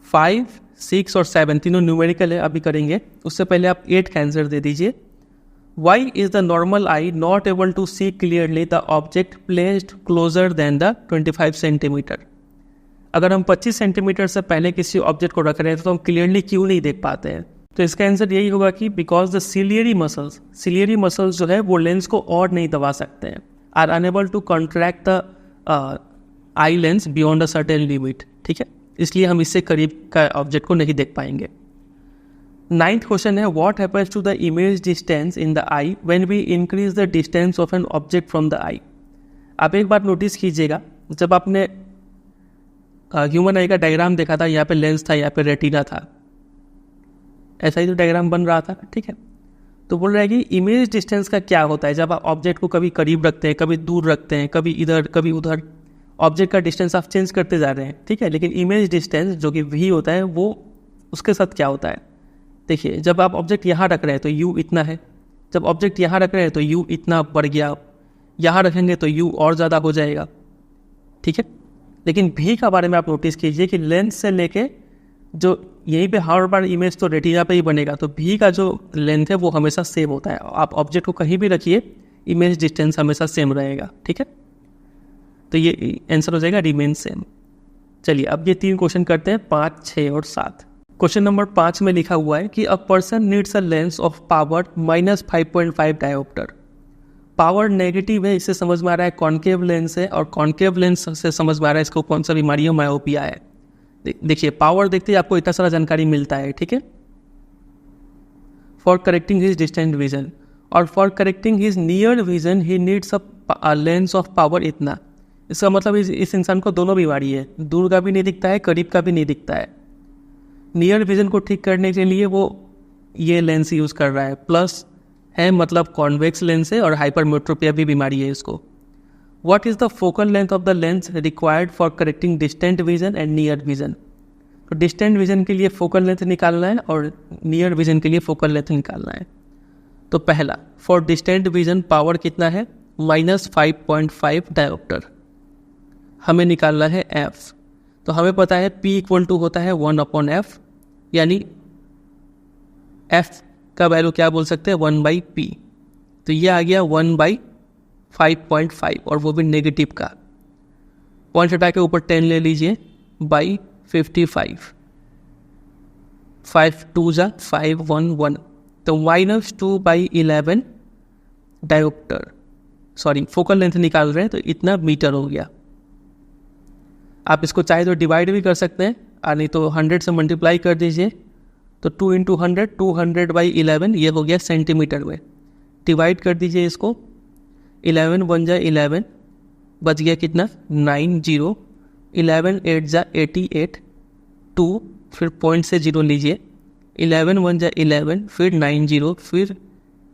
5, 6 और 7 तीनों न्यूमेरिकल है, अभी करेंगे। उससे पहले आप 8 का आंसर दे दीजिए। Why is the normal eye not able to see clearly the object placed closer than the 25 centimetre. अगर हम 25 सेंटीमीटर से पहले किसी ऑब्जेक्ट को रख रहे हैं तो हम क्लियरली क्यों नहीं देख पाते हैं, तो इसका आंसर यही होगा कि बिकॉज द सिलियरी मसल्स जो है वो लेंस को और नहीं दबा सकते हैं, are unable to contract the eye lens beyond a certain limit, ठीक है। इसलिए हम इससे करीब का ऑब्जेक्ट को नहीं देख पाएंगे। 9th क्वेश्चन है, what happens to the image distance in the eye when we increase the distance of an object from the eye. आप एक बार नोटिस कीजिएगा, जब आपने ह्यूमन आई का डायग्राम देखा था, यहाँ पे लेंस था, यहाँ पे रेटिना था, ऐसा ही तो डायग्राम बन रहा था, ठीक है। तो बोल रहा है कि इमेज डिस्टेंस का क्या होता है, जब आप ऑब्जेक्ट को कभी करीब रखते हैं, कभी दूर रखते हैं, कभी इधर कभी उधर, ऑब्जेक्ट का डिस्टेंस आप चेंज करते जा रहे हैं, ठीक है। लेकिन इमेज डिस्टेंस जो कि v होता है, वो उसके साथ क्या होता है, देखिए जब आप ऑब्जेक्ट यहाँ रख रहे हैं तो u इतना है, जब ऑब्जेक्ट यहाँ रख रहे हैं तो u इतना बढ़ गया, यहाँ रखेंगे तो u और ज़्यादा हो जाएगा, ठीक है। लेकिन v का बारे में आप नोटिस कीजिए कि लेंस से लेके जो यहीं पे हर बार इमेज तो रेटिना पे ही बनेगा, तो v का जो लेंथ है वो हमेशा सेम होता है। आप ऑब्जेक्ट को कहीं भी रखिए, इमेज डिस्टेंस हमेशा सेम रहेगा, ठीक है। तो ये आंसर हो जाएगा रिमेन सेम। चलिए अब ये 3 क्वेश्चन करते हैं, 5, 6 और 7। क्वेश्चन नंबर 5 में लिखा हुआ है कि a person needs a lens of power -5.5 dioptre. Power negative है, इससे समझ में आ रहा है कॉन्केव लेंस है, और कॉन्केव लेंस से समझ में आ रहा है इसको कौन सा बीमारी है, मायोपिया है। देखिए पावर देखते ही आपको इतना सारा जानकारी मिलता है, ठीक है। For correcting his distant vision, और for correcting his near vision he needs a lens of power इतना। इसका मतलब इस इंसान को दोनों बीमारी है, दूर का भी नहीं दिखता है, करीब का भी नहीं दिखता है। नियर विजन को ठीक करने के लिए वो ये लेंस यूज़ कर रहा है, प्लस है मतलब कॉन्वेक्स लेंस है और हाइपरमेट्रोपिया भी बीमारी है इसको। What is the focal length of the lens required for correcting distant vision and near vision. तो डिस्टेंट विजन के लिए फोकल लेंथ निकालना है और नियर विजन के लिए फोकल लेंथ निकालना है। तो पहला, फॉर डिस्टेंट विजन पावर कितना है, -5.5 डायोप्टर। हमें निकालना है एफ। तो हमें पता है P इक्वल टू होता है 1/f, यानी f का वैल्यू क्या बोल सकते हैं, 1/p। तो ये आ गया 1/5.5 और वो भी नेगेटिव का। पॉइंट हटा के ऊपर 10 ले लीजिए, बाई 55, 5 2 जा 511, तो -2/11 डायोप्टर, सॉरी फोकल लेंथ निकाल रहे हैं तो इतना मीटर हो गया। आप इसको चाहे तो डिवाइड भी कर सकते हैं, नहीं तो 100 से मल्टीप्लाई कर दीजिए, तो 2 × 100 200/11 ये हो गया सेंटीमीटर में। डिवाइड कर दीजिए इसको, 11 1 जा 11, बच गया कितना 90, 11 8 जा 88, 2 फिर पॉइंट से 0 लीजिए, 11 1 जा 11, फिर 90, फिर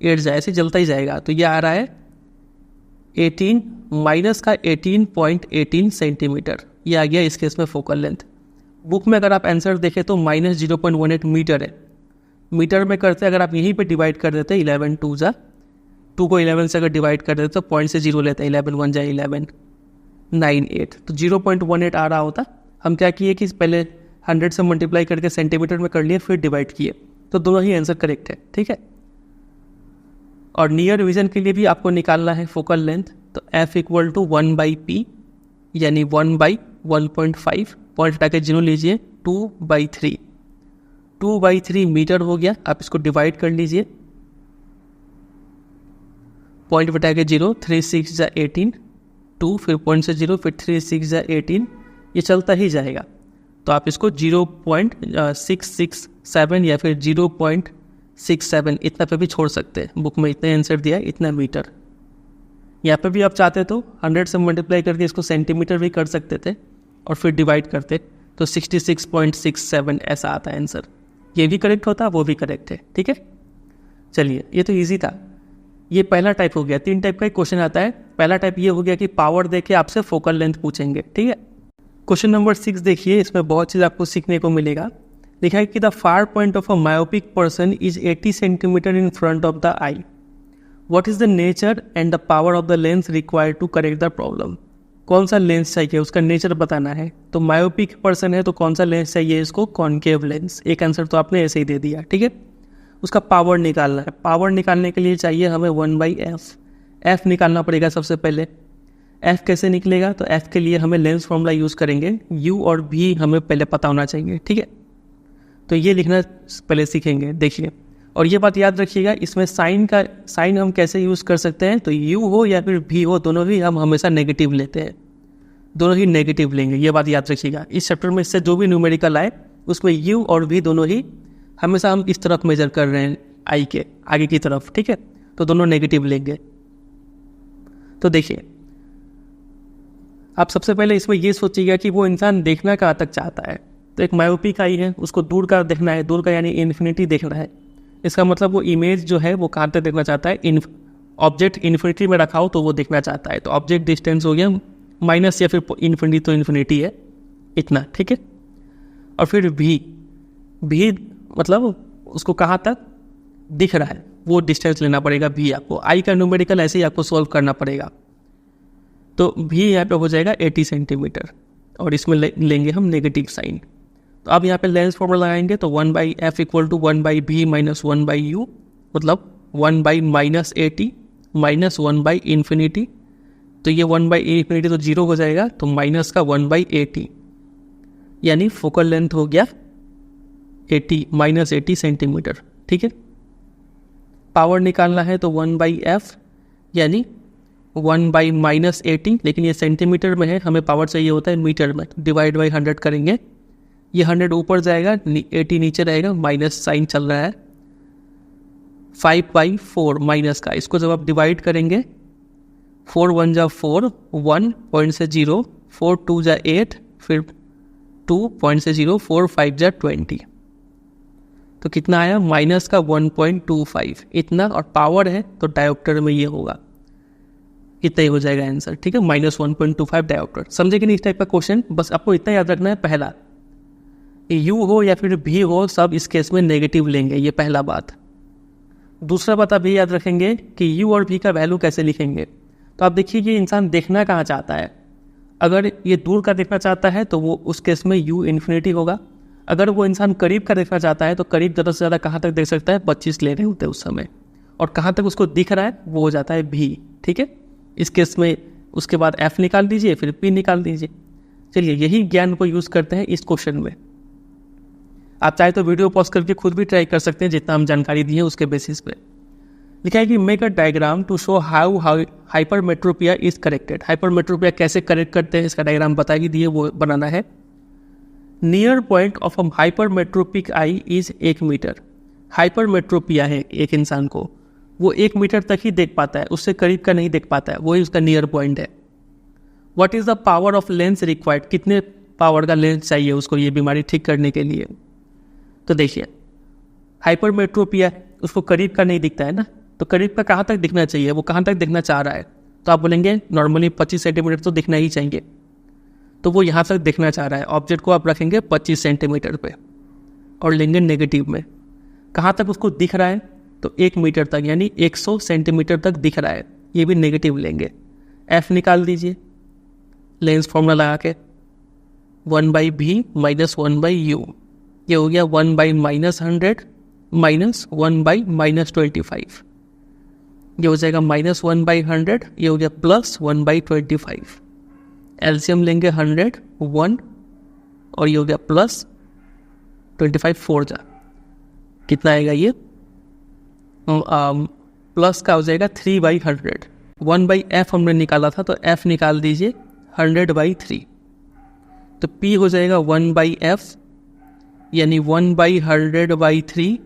8 जा, ऐसे चलता ही जाएगा। तो ये आ रहा है 18 माइनस का 18.18 सेंटीमीटर। ये आ गया इस केस में फोकल लेंथ। बुक में अगर आप आंसर देखें तो -0.18 मीटर है। मीटर में करते अगर आप यहीं पे डिवाइड कर देते 11 2 जा, 2 को 11 से अगर डिवाइड कर देते तो पॉइंट से 0 लेते 11 1 जा 11, 98, तो 0.18 आ रहा होता। हम क्या किए कि पहले 100 से मल्टीप्लाई करके सेंटीमीटर में कर लिए, फिर डिवाइड किए, तो दोनों ही आंसर करेक्ट है, ठीक है। और नियर विजन के लिए भी आपको निकालना है फोकल लेंथ, तो f इक्वल टू 1/p, यानी 1/1.5, पॉइंट हटा के 0 लीजिए, 2/3, 2/3 मीटर हो गया। आप इसको डिवाइड कर लीजिए, पॉइंट हटा के 0, 3 6 जा 18, 2 फिर पॉइंट से 0, फिर 3 6 जा 18, ये चलता ही जाएगा। तो आप इसको 0.667 या फिर 0.67 इतना पे भी छोड़ सकते हैं। बुक में इतना आंसर दिया है, इतना मीटर। यहाँ पे भी आप चाहते तो 100 से मल्टीप्लाई करके इसको सेंटीमीटर भी कर सकते थे और फिर डिवाइड करते, तो 66.67 ऐसा आता है आंसर। ये भी करेक्ट होता, वो भी करेक्ट है, ठीक है। चलिए, ये तो ईजी था। ये पहला टाइप हो गया। 3 टाइप का एक क्वेश्चन आता है। पहला टाइप ये हो गया कि पावर देके आपसे फोकल लेंथ पूछेंगे, ठीक है। क्वेश्चन नंबर 6 देखिए, इसमें बहुत चीज़ आपको सीखने को मिलेगा। लिखा है कि the far point of a myopic person is 80 centimetre in front of the eye. What is the nature and the power of the lens required to correct the problem. कौन सा लेंस चाहिए, उसका नेचर बताना है। तो myopic person है तो कौन सा लेंस चाहिए इसको, कॉनकेव लेंस। एक आंसर तो आपने ऐसे ही दे दिया, ठीक है। उसका पावर निकालना है। पावर निकालने के लिए चाहिए हमें 1/f। f निकालना पड़ेगा सबसे पहले। f कैसे निकलेगा, तो f के लिए हमें लेंस फॉर्मूला यूज़ करेंगे। u और v हमें पहले पता होना चाहिए, ठीक है। तो ये लिखना पहले सीखेंगे, देखिए। और ये बात याद रखिएगा, इसमें साइन हम कैसे यूज़ कर सकते हैं, तो u हो या फिर v हो, दोनों ही हम हमेशा नेगेटिव लेते हैं, दोनों ही नेगेटिव लेंगे। ये बात याद रखिएगा। इस चैप्टर में इससे जो भी न्यूमेरिकल आए उसमें u और v दोनों ही हमेशा हम इस तरफ मेजर कर रहे हैं, आई के आगे की तरफ, ठीक है। तो दोनों नेगेटिव लेंगे। तो देखिए, आप सबसे पहले इसमें ये सोचिएगा कि वो इंसान देखना कहाँ तक चाहता है। तो एक मायोपिक आई है, उसको दूर का देखना है, दूर का यानी इन्फिनिटी देखना है। इसका मतलब वो इमेज जो है वो कहाँ तक देखना चाहता है, ऑब्जेक्ट इन्फिनिटी में रखा हो तो वो देखना चाहता है। तो ऑब्जेक्ट डिस्टेंस हो गया माइनस या फिर इन्फिनिटी, तो इन्फिनिटी है इतना, ठीक है। और फिर भी मतलब उसको कहाँ तक दिख रहा है वो डिस्टेंस लेना पड़ेगा भी आपको। आई का न्यूमेरिकल ऐसे ही आपको सॉल्व करना पड़ेगा। तो भी यहाँ पे हो जाएगा 80 सेंटीमीटर और इसमें लेंगे हम नेगेटिव साइन। तो अब यहाँ पे लेंस फॉर्मूला लगाएंगे, तो 1/f equal to 1/b minus 1/u, मतलब 1/-80 माइनस 1/इन्फिनिटी। तो ये 1/इन्फिनिटी तो 0 हो जाएगा, तो माइनस का 1/80, यानी फोकल लेंथ हो गया 80 सेंटीमीटर, ठीक है। पावर निकालना है तो 1/f यानी 1/-80, लेकिन ये सेंटीमीटर में है, हमें पावर चाहिए होता है मीटर में। डिवाइड बाई 100 करेंगे, ये 100 ऊपर जाएगा, 80 नीचे रहेगा, माइनस साइन चल रहा है। 5/4 माइनस का, इसको जब आप डिवाइड करेंगे, 4 1 जा 4, 1 पॉइंट से 0, 4 2 जा 8, फिर 2 पॉइंट से 0, 4 5 जा 20। तो कितना आया, माइनस का 1.25 इतना, और पावर है तो डायोप्टर में ये होगा, इतना ही हो जाएगा आंसर, ठीक है, -1.25 डायोप्टर। समझे कि नहीं इस टाइप का क्वेश्चन? बस आपको इतना याद रखना है, पहला यू हो या फिर भी हो, सब इस केस में नेगेटिव लेंगे, ये पहला बात। दूसरा बात आप ये याद रखेंगे कि यू और भी का वैल्यू कैसे लिखेंगे। तो आप देखिए ये इंसान देखना कहाँ चाहता है, अगर ये दूर का देखना चाहता है तो वो उस केस में यू इन्फिनिटी होगा, अगर वो इंसान करीब का देखना चाहता है तो करीब ज़्यादा से ज़्यादा कहाँ तक देख सकता है, 25 ले रहे होते हैं उस समय, और कहाँ तक उसको दिख रहा है वो हो जाता है भी, ठीक है। इस केस में उसके बाद एफ निकाल दीजिए, फिर पी निकाल दीजिए। चलिए यही ज्ञान को यूज़ करते हैं इस क्वेश्चन में। आप चाहे तो वीडियो पॉज करके खुद भी ट्राई कर सकते हैं, जितना हम जानकारी दी है उसके बेसिस पे। लिखा है कि make a diagram to show how hypermetropia is corrected. Hypermetropia कैसे करेक्ट करते हैं इसका डायग्राम बता ही दिए, वो बनाना है। Near point of a hypermetropic eye is 1 metre. Hypermetropia है एक इंसान को, वो 1 मीटर तक ही देख पाता है, उससे करीब का नहीं देख पाता है, वही उसका नियर पॉइंट है। What is the power of lens required, कितने पावर का लेंस चाहिए उसको ये बीमारी ठीक करने के लिए। तो देखिए हाइपरमेट्रोपिया, उसको करीब का नहीं दिखता है ना, तो करीब का कहाँ तक दिखना चाहिए, वो कहाँ तक दिखना चाह रहा है, तो आप बोलेंगे नॉर्मली 25 सेंटीमीटर तो दिखना ही चाहिए, तो वो यहाँ तक दिखना चाह रहा है। ऑब्जेक्ट को आप रखेंगे 25 सेंटीमीटर पे और लेंगे नेगेटिव में। कहाँ तक उसको दिख रहा है, तो 1 मीटर तक, यानी 100 सेंटीमीटर तक दिख रहा है, ये भी नेगेटिव लेंगे। एफ निकाल दीजिए लेंस फॉर्मूला लगा के, 1/b - 1/u, ये हो गया 1/-100 -1/- 25, ये हो जाएगा -1/100, ये हो गया +1/25। एलसीएम लेंगे 100 1, और ये हो गया +25 4 जा, कितना आएगा ये, प्लस का हो जाएगा 3/100। 1/f हमने निकाला था, तो f निकाल दीजिए 100/3, तो p हो जाएगा 1/f, यानी 1/100/3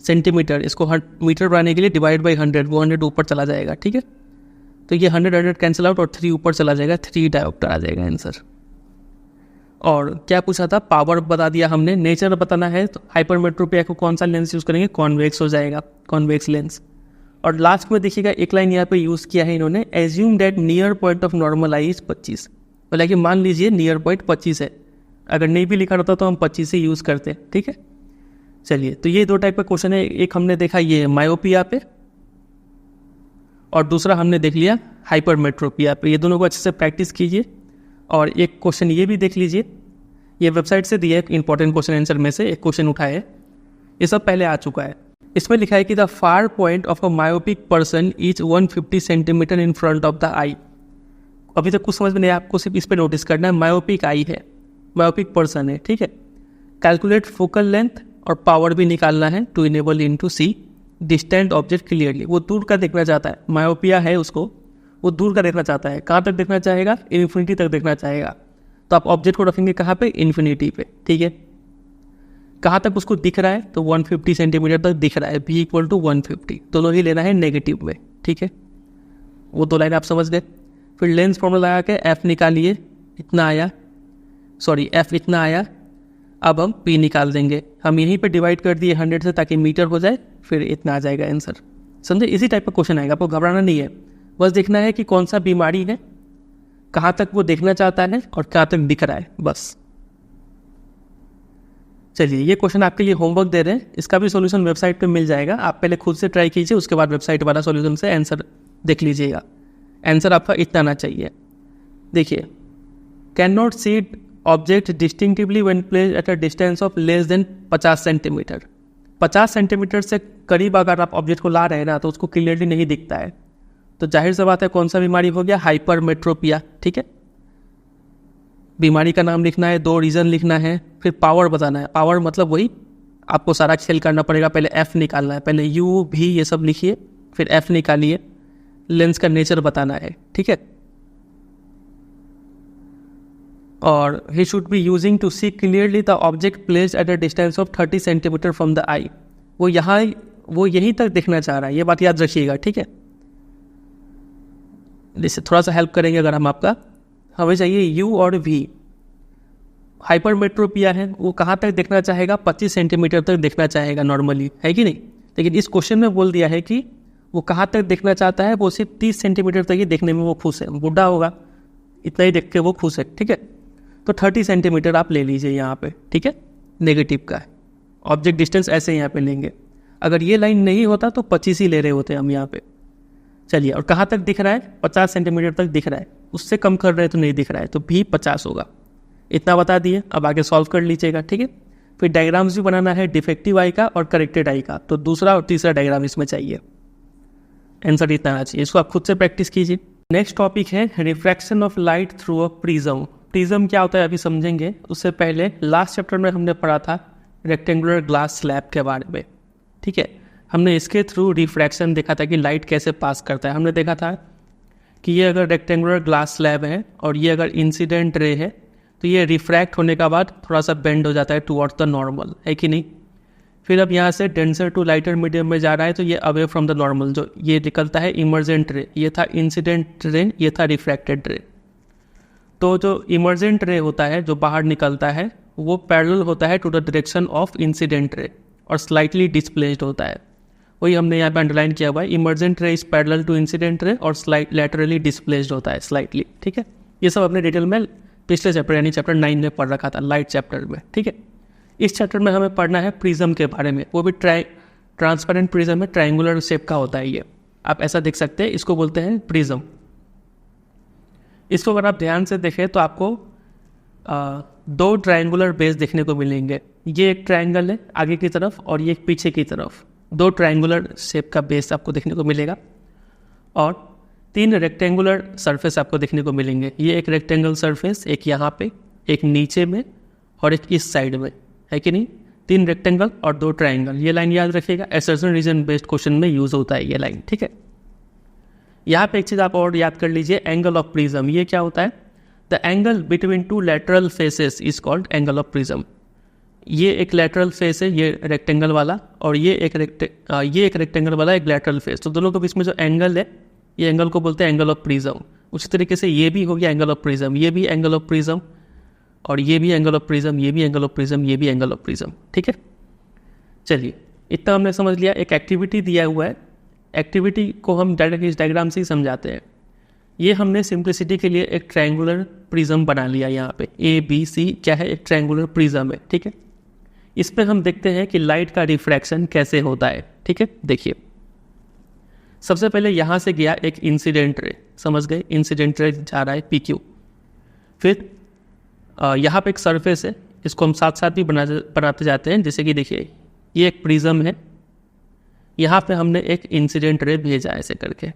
सेंटीमीटर। इसको मीटर बनाने के लिए डिवाइड बाई 100, वो 100 ऊपर चला जाएगा, ठीक है। तो ये 100 कैंसिल आउट और 3 ऊपर चला जाएगा, 3 डायोप्टर आ जाएगा आंसर। और क्या पूछा था, पावर बता दिया हमने। नेचर बताना है तो हाइपरमेट्रोपिया को कौन सा लेंस यूज़ करेंगे, कॉन्वेक्स हो जाएगा, कॉन्वेक्स लेंस। और लास्ट में देखिएगा एक लाइन यहाँ पे यूज़ किया है इन्होंने, assume that near point of normal I is 25। बोला कि मान लीजिए नियर पॉइंट 25 है, अगर नहीं भी लिखा रहता तो हम 25 से यूज़ करते, ठीक है। चलिए तो ये 2 टाइप का क्वेश्चन है, एक हमने देखा ये मायोपिया पे, और दूसरा हमने देख लिया हाइपरमेट्रोपिया पे। ये दोनों को अच्छे से प्रैक्टिस कीजिए। और एक क्वेश्चन ये भी देख लीजिए, ये वेबसाइट से दिया है, इंपॉर्टेंट क्वेश्चन आंसर में से एक क्वेश्चन उठाए, ये सब पहले आ चुका है। इसमें लिखा है कि the far point of a myopic person is 150 centimetre in front of the eye. अभी तक कुछ समझ में नहीं, आपको सिर्फ इस पर नोटिस करना है, मायोपिक आई है, मायोपिक पर्सन है, ठीक है। कैलकुलेट फोकल लेंथ और पावर भी निकालना है to enable in to see distant object clearly. वो दूर का देखना चाहता है, मायोपिया है उसको, वो दूर का देखना चाहता है। कहाँ तक देखना चाहेगा, इन्फिनिटी तक देखना चाहेगा। तो आप ऑब्जेक्ट को रखेंगे कहाँ पे, इन्फिनिटी पे, ठीक है। कहाँ तक उसको दिख रहा है, तो 150 सेंटीमीटर तक दिख रहा है, b = 150, दोनों ही लेना है नेगेटिव में, ठीक है। वो 2 लाइन आप समझ गए। फिर लेंस फॉर्मूला लगा के f निकालिए, इतना आया, सॉरी f इतना आया। अब हम p निकाल देंगे, हम यहीं पे डिवाइड कर दिए 100 से ताकि मीटर हो जाए, फिर इतना आ जाएगा आंसर। समझे, इसी टाइप का क्वेश्चन आएगा, आपको घबराना नहीं है, बस देखना है कि कौन सा बीमारी है, कहाँ तक वो देखना चाहता है और कहाँ तक दिख रहा है, बस। चलिए ये क्वेश्चन आपके लिए होमवर्क दे रहे हैं, इसका भी सॉल्यूशन वेबसाइट पे मिल जाएगा, आप पहले खुद से ट्राई कीजिए, उसके बाद वेबसाइट वाला सॉल्यूशन से आंसर देख लीजिएगा। आंसर आपका इतना आना चाहिए। देखिए, can not see object distinctively when placed at a distance of less than 50 centimetre. 50 centimetre से करीब अगर आप ऑब्जेक्ट को ला रहे हैं ना, तो उसको क्लियरली नहीं दिखता है, तो जाहिर सी बात है कौन सा बीमारी हो गया, हाइपरमेट्रोपिया, ठीक है। बीमारी का नाम लिखना है, 2 रीज़न लिखना है, फिर पावर बताना है। पावर मतलब वही आपको सारा खेल करना पड़ेगा, पहले एफ निकालना है, पहले यू भी ये सब लिखिए, फिर एफ निकालिए, लेंस का नेचर बताना है, ठीक है। और he should be using to see clearly the object placed at a distance of 30 centimetre from the eye. वो यहीं तक देखना चाह रहा है, ये बात याद रखिएगा, ठीक है। इससे थोड़ा सा हेल्प करेंगे अगर हम आपका, हमें चाहिए u और v। हाइपरमेट्रोपिया है वो कहाँ तक देखना चाहेगा, 25 सेंटीमीटर तक देखना चाहेगा नॉर्मली, है कि नहीं। लेकिन इस क्वेश्चन में बोल दिया है कि वो कहाँ तक देखना चाहता है, वो सिर्फ 30 सेंटीमीटर तक ही देखने में वो खुश है, बुढ़ा होगा इतना ही देख के वो खुश है, ठीक है। तो 30 सेंटीमीटर आप ले लीजिए यहाँ पे, ठीक है, नेगेटिव का है। ऑब्जेक्ट डिस्टेंस ऐसे यहाँ पे लेंगे, अगर ये लाइन नहीं होता तो 25 ही ले रहे होते हम यहाँ पे। चलिए, और कहाँ तक दिख रहा है, 50 सेंटीमीटर तक दिख रहा है, उससे कम कर रहे हैं तो नहीं दिख रहा है, तो भी 50 होगा। इतना बता दिए, अब आगे सॉल्व कर लीजिएगा, ठीक है। फिर डायग्राम्स भी बनाना है डिफेक्टिव आई का और करेक्टेड आई का, तो दूसरा और तीसरा डायग्राम इसमें चाहिए। आंसर इतना आना चाहिए, इसको आप खुद से प्रैक्टिस कीजिए। नेक्स्ट टॉपिक है refraction of light through a prism. Prism क्या होता है अभी समझेंगे, उससे पहले लास्ट चैप्टर में हमने पढ़ा था रेक्टेंगुलर ग्लास स्लैब के बारे में, ठीक है। हमने इसके थ्रू रिफ्रैक्शन देखा था कि लाइट कैसे पास करता है। हमने देखा था कि ये अगर रेक्टेंगुलर ग्लास स्लैब है और ये अगर इंसिडेंट रे है तो ये रिफ्रैक्ट होने के बाद थोड़ा सा बेंड हो जाता है टुवर्ड्स द नॉर्मल, है कि नहीं। फिर अब यहाँ से डेंसर टू लाइटर मीडियम में जा रहा है तो ये अवे फ्रॉम द नॉर्मल, जो ये निकलता है इमर्जेंट रे, ये था इंसिडेंट रे, ये था रिफ्रैक्टेड रे। तो जो इमर्जेंट रे होता है जो बाहर निकलता है वो पैरेलल होता है to the direction of incident ray और स्लाइटली डिस्प्लेस्ड होता है। वही हमने यहाँ पे अंडरलाइन किया हुआ है, इमर्जेंट रे is parallel to incident ray और स्लाइट लैटरली डिस्प्लेस्ड होता है स्लाइटली, ठीक है। ये सब अपने डिटेल में पिछले चैप्टर यानी चैप्टर 9 में पढ़ रखा था, लाइट चैप्टर में, ठीक है। इस चैप्टर में हमें पढ़ना है प्रिज्म के बारे में, वो भी ट्रांसपेरेंट प्रिज्म है, ट्रायंगुलर शेप का होता है ये, आप ऐसा देख सकते हैं, इसको बोलते हैं प्रिज्म। इसको अगर आप ध्यान से देखें तो आपको दो ट्रायंगुलर बेस देखने को मिलेंगे। ये एक ट्रायंगल है आगे की तरफ और ये एक पीछे की तरफ, दो ट्रायंगुलर शेप का बेस आपको देखने को मिलेगा और 3 रेक्टेंगुलर सरफेस आपको देखने को मिलेंगे। ये एक रेक्टेंगल सरफेस, एक यहाँ पे, एक नीचे में और एक इस साइड में, है कि नहीं। 3 रेक्टेंगल और 2 ट्रायंगल, ये लाइन याद रखिएगा, असर्शन रीजन बेस्ड क्वेश्चन में यूज होता है ये लाइन, ठीक है। यहाँ पे एक चीज़ आप और याद कर लीजिए, एंगल ऑफ प्रिज्म, ये क्या होता है, the angle between 2 lateral faces is called angle of prism. ये एक लैटरल फेस है, ये रेक्टेंगल वाला, और ये एक रेक्टेंगल वाला एक लैटरल फेस, तो दोनों के बीच में जो एंगल है ये एंगल को बोलते हैं एंगल ऑफ प्रिज्म। उसी तरीके से ये भी हो गया एंगल ऑफ प्रिज्म, ये भी एंगल ऑफ प्रिज्म और ये भी एंगल ऑफ प्रिज्म, ये भी एंगल ऑफ प्रिज्म, ये भी एंगल ऑफ प्रिज्म, ठीक है। चलिए, इतना हमने समझ लिया। एक एक्टिविटी दिया हुआ है, एक्टिविटी को हम डायरेक्ट इस डायग्राम से ही समझाते हैं। ये हमने सिंप्लिसिटी के लिए एक ट्रायंगुलर प्रिज्म बना लिया, यहाँ पे ABC क्या है, एक ट्रायंगुलर प्रिज्म है, ठीक है। इस पर हम देखते हैं कि लाइट का रिफ्रैक्शन कैसे होता है, ठीक है। देखिए, सबसे पहले यहाँ से गया एक इंसिडेंट रे, समझ गए, इंसिडेंट रे जा रहा है PQ। फिर यहाँ पे एक सरफेस है, इसको हम साथ साथ भी बनाते जाते हैं, जैसे कि देखिए ये एक प्रिज्म है, यहाँ पे हमने एक इंसिडेंट रे भेजा ऐसे करके,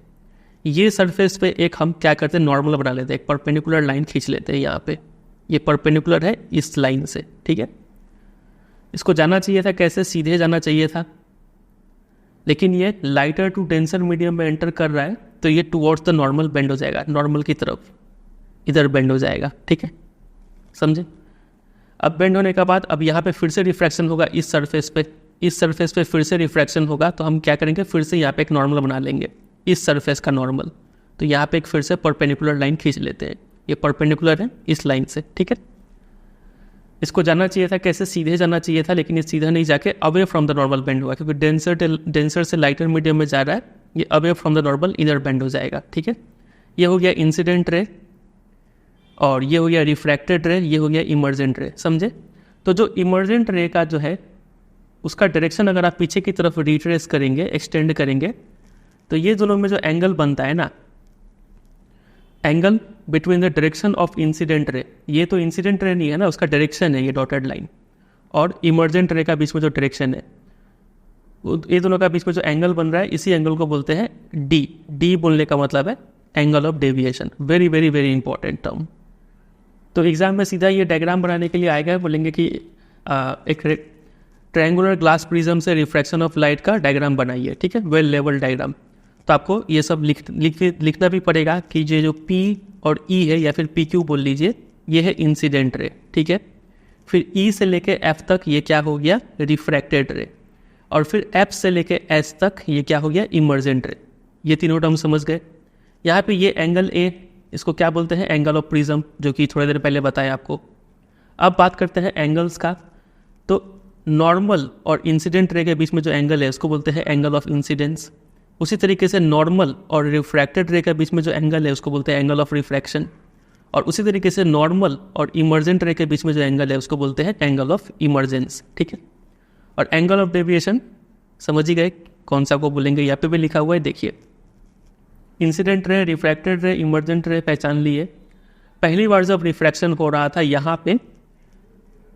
ये सरफेस पे एक हम क्या करते हैं, नॉर्मल बना लेते हैं, एक परपेंडिकुलर लाइन खींच लेते हैं यहाँ पे, ये परपेंडिकुलर है इस लाइन से, ठीक है। इसको जाना चाहिए था कैसे, सीधे जाना चाहिए था, लेकिन ये लाइटर टू डेंसर मीडियम में एंटर कर रहा है तो ये टुवर्ड्स द नॉर्मल बेंड हो जाएगा, नॉर्मल की तरफ इधर बेंड हो जाएगा, ठीक है, समझे। अब बेंड होने के बाद अब यहाँ पे फिर से रिफ्रैक्शन होगा इस सरफेस पे, इस सरफेस पे फिर से रिफ्रैक्शन होगा, तो हम क्या करेंगे, फिर से यहाँ पे एक नॉर्मल बना लेंगे, इस सरफेस का नॉर्मल। तो यहाँ पे एक फिर से परपेंडिकुलर लाइन खींच लेते हैं, ये परपेंडिकुलर है इस लाइन से, ठीक है। इसको जाना चाहिए था कैसे, सीधे जाना चाहिए था, लेकिन ये सीधा नहीं जाके away from the normal bend हुआ, क्योंकि डेंसर से लाइटर मीडियम में जा रहा है, ये अवे फ्रॉम द नॉर्मल इधर बेंड हो जाएगा, ठीक है। ये हो गया इंसिडेंट रे और ये हो गया रिफ्रैक्टेड रे, ये हो गया इमर्जेंट रे, समझे। तो जो इमर्जेंट रे का जो है उसका डायरेक्शन अगर आप पीछे की तरफ रिट्रेस करेंगे, एक्सटेंड करेंगे, तो ये दोनों में जो एंगल बनता है ना, angle between the direction of incident रे, ये तो इंसिडेंट रे नहीं है ना, उसका डायरेक्शन है ये डॉटेड लाइन, और इमर्जेंट रे का बीच में जो डायरेक्शन है, ये दोनों का बीच में जो एंगल बन रहा है, इसी एंगल को बोलते हैं डी। डी बोलने का मतलब है angle of deviation, very very very important term. तो एग्जाम में सीधा ये डायग्राम बनाने के लिए आएगा, बोलेंगे कि एक ट्रायंगुलर ग्लास प्रिज्म से रिफ्रैक्शन ऑफ लाइट का डायग्राम बनाइए, ठीक है, वेल लेवल डायग्राम। तो आपको ये सब लिखना भी पड़ेगा कि ये जो P और E है या फिर PQ बोल लीजिए, ये है इंसिडेंट रे, ठीक है। फिर E से लेके F तक ये क्या हो गया, रिफ्रैक्टेड रे, और फिर F से लेके S तक ये क्या हो गया, इमर्जेंट रे। ये तीनों टर्म समझ गए। यहाँ पे ये एंगल A, इसको क्या बोलते हैं, एंगल ऑफ प्रिज्म, जो कि थोड़ी देर पहले बताया आपको। अब बात करते हैं एंगल्स का। तो नॉर्मल और इंसिडेंट रे के बीच में जो एंगल है उसको बोलते हैं एंगल ऑफ इंसिडेंस। उसी तरीके से नॉर्मल और रिफ्रैक्टेड रे के बीच में जो एंगल है उसको बोलते हैं एंगल ऑफ रिफ्रैक्शन। और उसी तरीके से नॉर्मल और इमर्जेंट रे के बीच में जो एंगल है उसको बोलते हैं एंगल ऑफ इमर्जेंस। ठीक है, और एंगल ऑफ डेविएशन समझ ही गए कौन सा को बोलेंगे, यहाँ पे भी लिखा हुआ है, देखिए। इंसिडेंट रे, रिफ्रैक्टेड रे, इमर्जेंट रे पहचान लिए। पहली बार जब रिफ्रैक्शन हो रहा था यहाँ पे,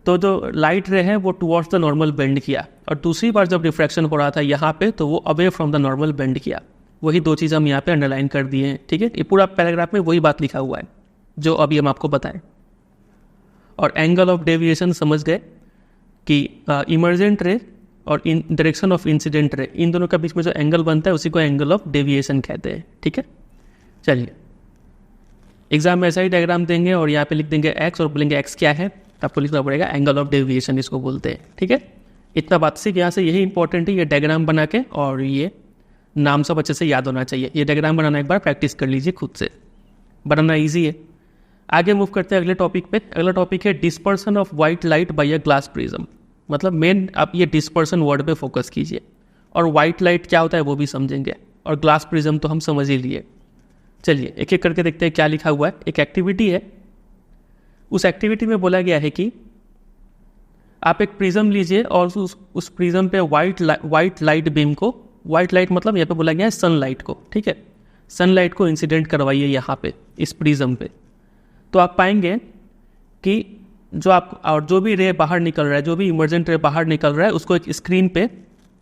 तो जो लाइट रे है वो टुवर्ड्स द नॉर्मल बेंड किया, और दूसरी बार जब रिफ्रैक्शन हो रहा था यहाँ पे तो वो away from the normal bend किया। वही दो चीज़ हम यहाँ पे अंडरलाइन कर दिए हैं। ठीक है, ये पूरा पैराग्राफ में वही बात लिखा हुआ है जो अभी हम आपको बताएं। और एंगल ऑफ डेविएशन समझ गए कि इमर्जेंट रे और इन डायरेक्शन ऑफ इंसिडेंट रे, इन दोनों के बीच में जो एंगल बनता है उसी को एंगल ऑफ डेविएशन कहते हैं। ठीक है, चलिए एग्जाम में ऐसा ही डायग्राम देंगे और यहाँ पे लिख देंगे एक्स और बोलेंगे एक्स क्या है, आपको लिखना पड़ेगा एंगल ऑफ डेविएशन इसको बोलते हैं। ठीक है, इतना बात सिर्फ यहाँ से यही इंपॉर्टेंट है, ये डायग्राम बना के और ये नाम सब अच्छे से याद होना चाहिए। ये डायग्राम बनाना एक बार प्रैक्टिस कर लीजिए खुद से, बनाना ईजी है। आगे मूव करते हैं अगले टॉपिक पे। अगला टॉपिक है dispersion of white light by a glass prism. मतलब मेन आप ये डिस्पर्सन वर्ड पे फोकस कीजिए, और वाइट लाइट क्या होता है वो भी समझेंगे, और ग्लास प्रिज्म तो हम समझ ही लिए। चलिए एक एक करके देखते हैं क्या लिखा हुआ है। एक एक्टिविटी है, उस एक्टिविटी में बोला गया है कि आप एक प्रिज्म लीजिए और उस प्रिज्म पे वाइट लाइट बीम को, वाइट लाइट मतलब यहाँ पे बोला गया है सनलाइट को, ठीक है, सनलाइट को इंसिडेंट करवाइए यहाँ पे इस प्रिज्म पे। तो आप पाएंगे कि जो भी रे बाहर निकल रहा है, जो भी इमर्जेंट रे बाहर निकल रहा है, उसको एक स्क्रीन पे,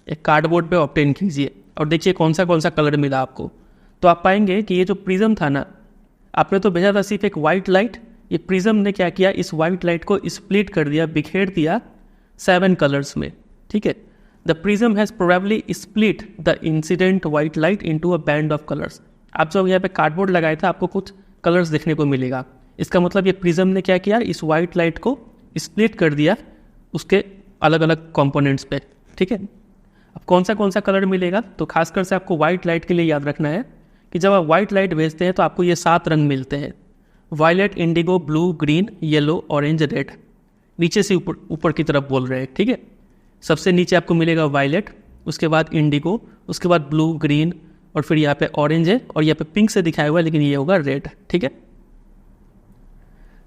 एक कार्डबोर्ड पे ऑब्टेन कीजिए और देखिए कौन सा कलर मिला आपको। तो आप पाएंगे कि ये जो प्रिज्म था ना, आपने तो भेजा था सिर्फ एक वाइट लाइट, ये प्रिज्म ने क्या किया, इस वाइट लाइट को स्प्लिट कर दिया, बिखेर दिया 7 कलर्स में। ठीक है, the prism has probably split the incident white light into a band of colours. आप जब यहाँ पे कार्डबोर्ड लगाए थे आपको कुछ कलर्स देखने को मिलेगा, इसका मतलब ये प्रिज्म ने क्या किया, इस वाइट लाइट को स्प्लिट कर दिया उसके अलग अलग कंपोनेंट्स पे। ठीक है, अब कौन सा कलर मिलेगा, तो खासकर से आपको वाइट लाइट के लिए याद रखना है कि जब आप वाइट लाइट भेजते हैं तो आपको ये 7 रंग मिलते हैं, violet, indigo, blue, green, yellow, orange, red. नीचे से ऊपर की तरफ बोल रहे हैं। ठीक है, सबसे नीचे आपको मिलेगा वायलेट, उसके बाद इंडिगो, उसके बाद ब्लू, ग्रीन, और फिर यहाँ पे ऑरेंज है, और यहाँ पे पिंक से दिखाया हुआ है लेकिन ये होगा रेड। ठीक है,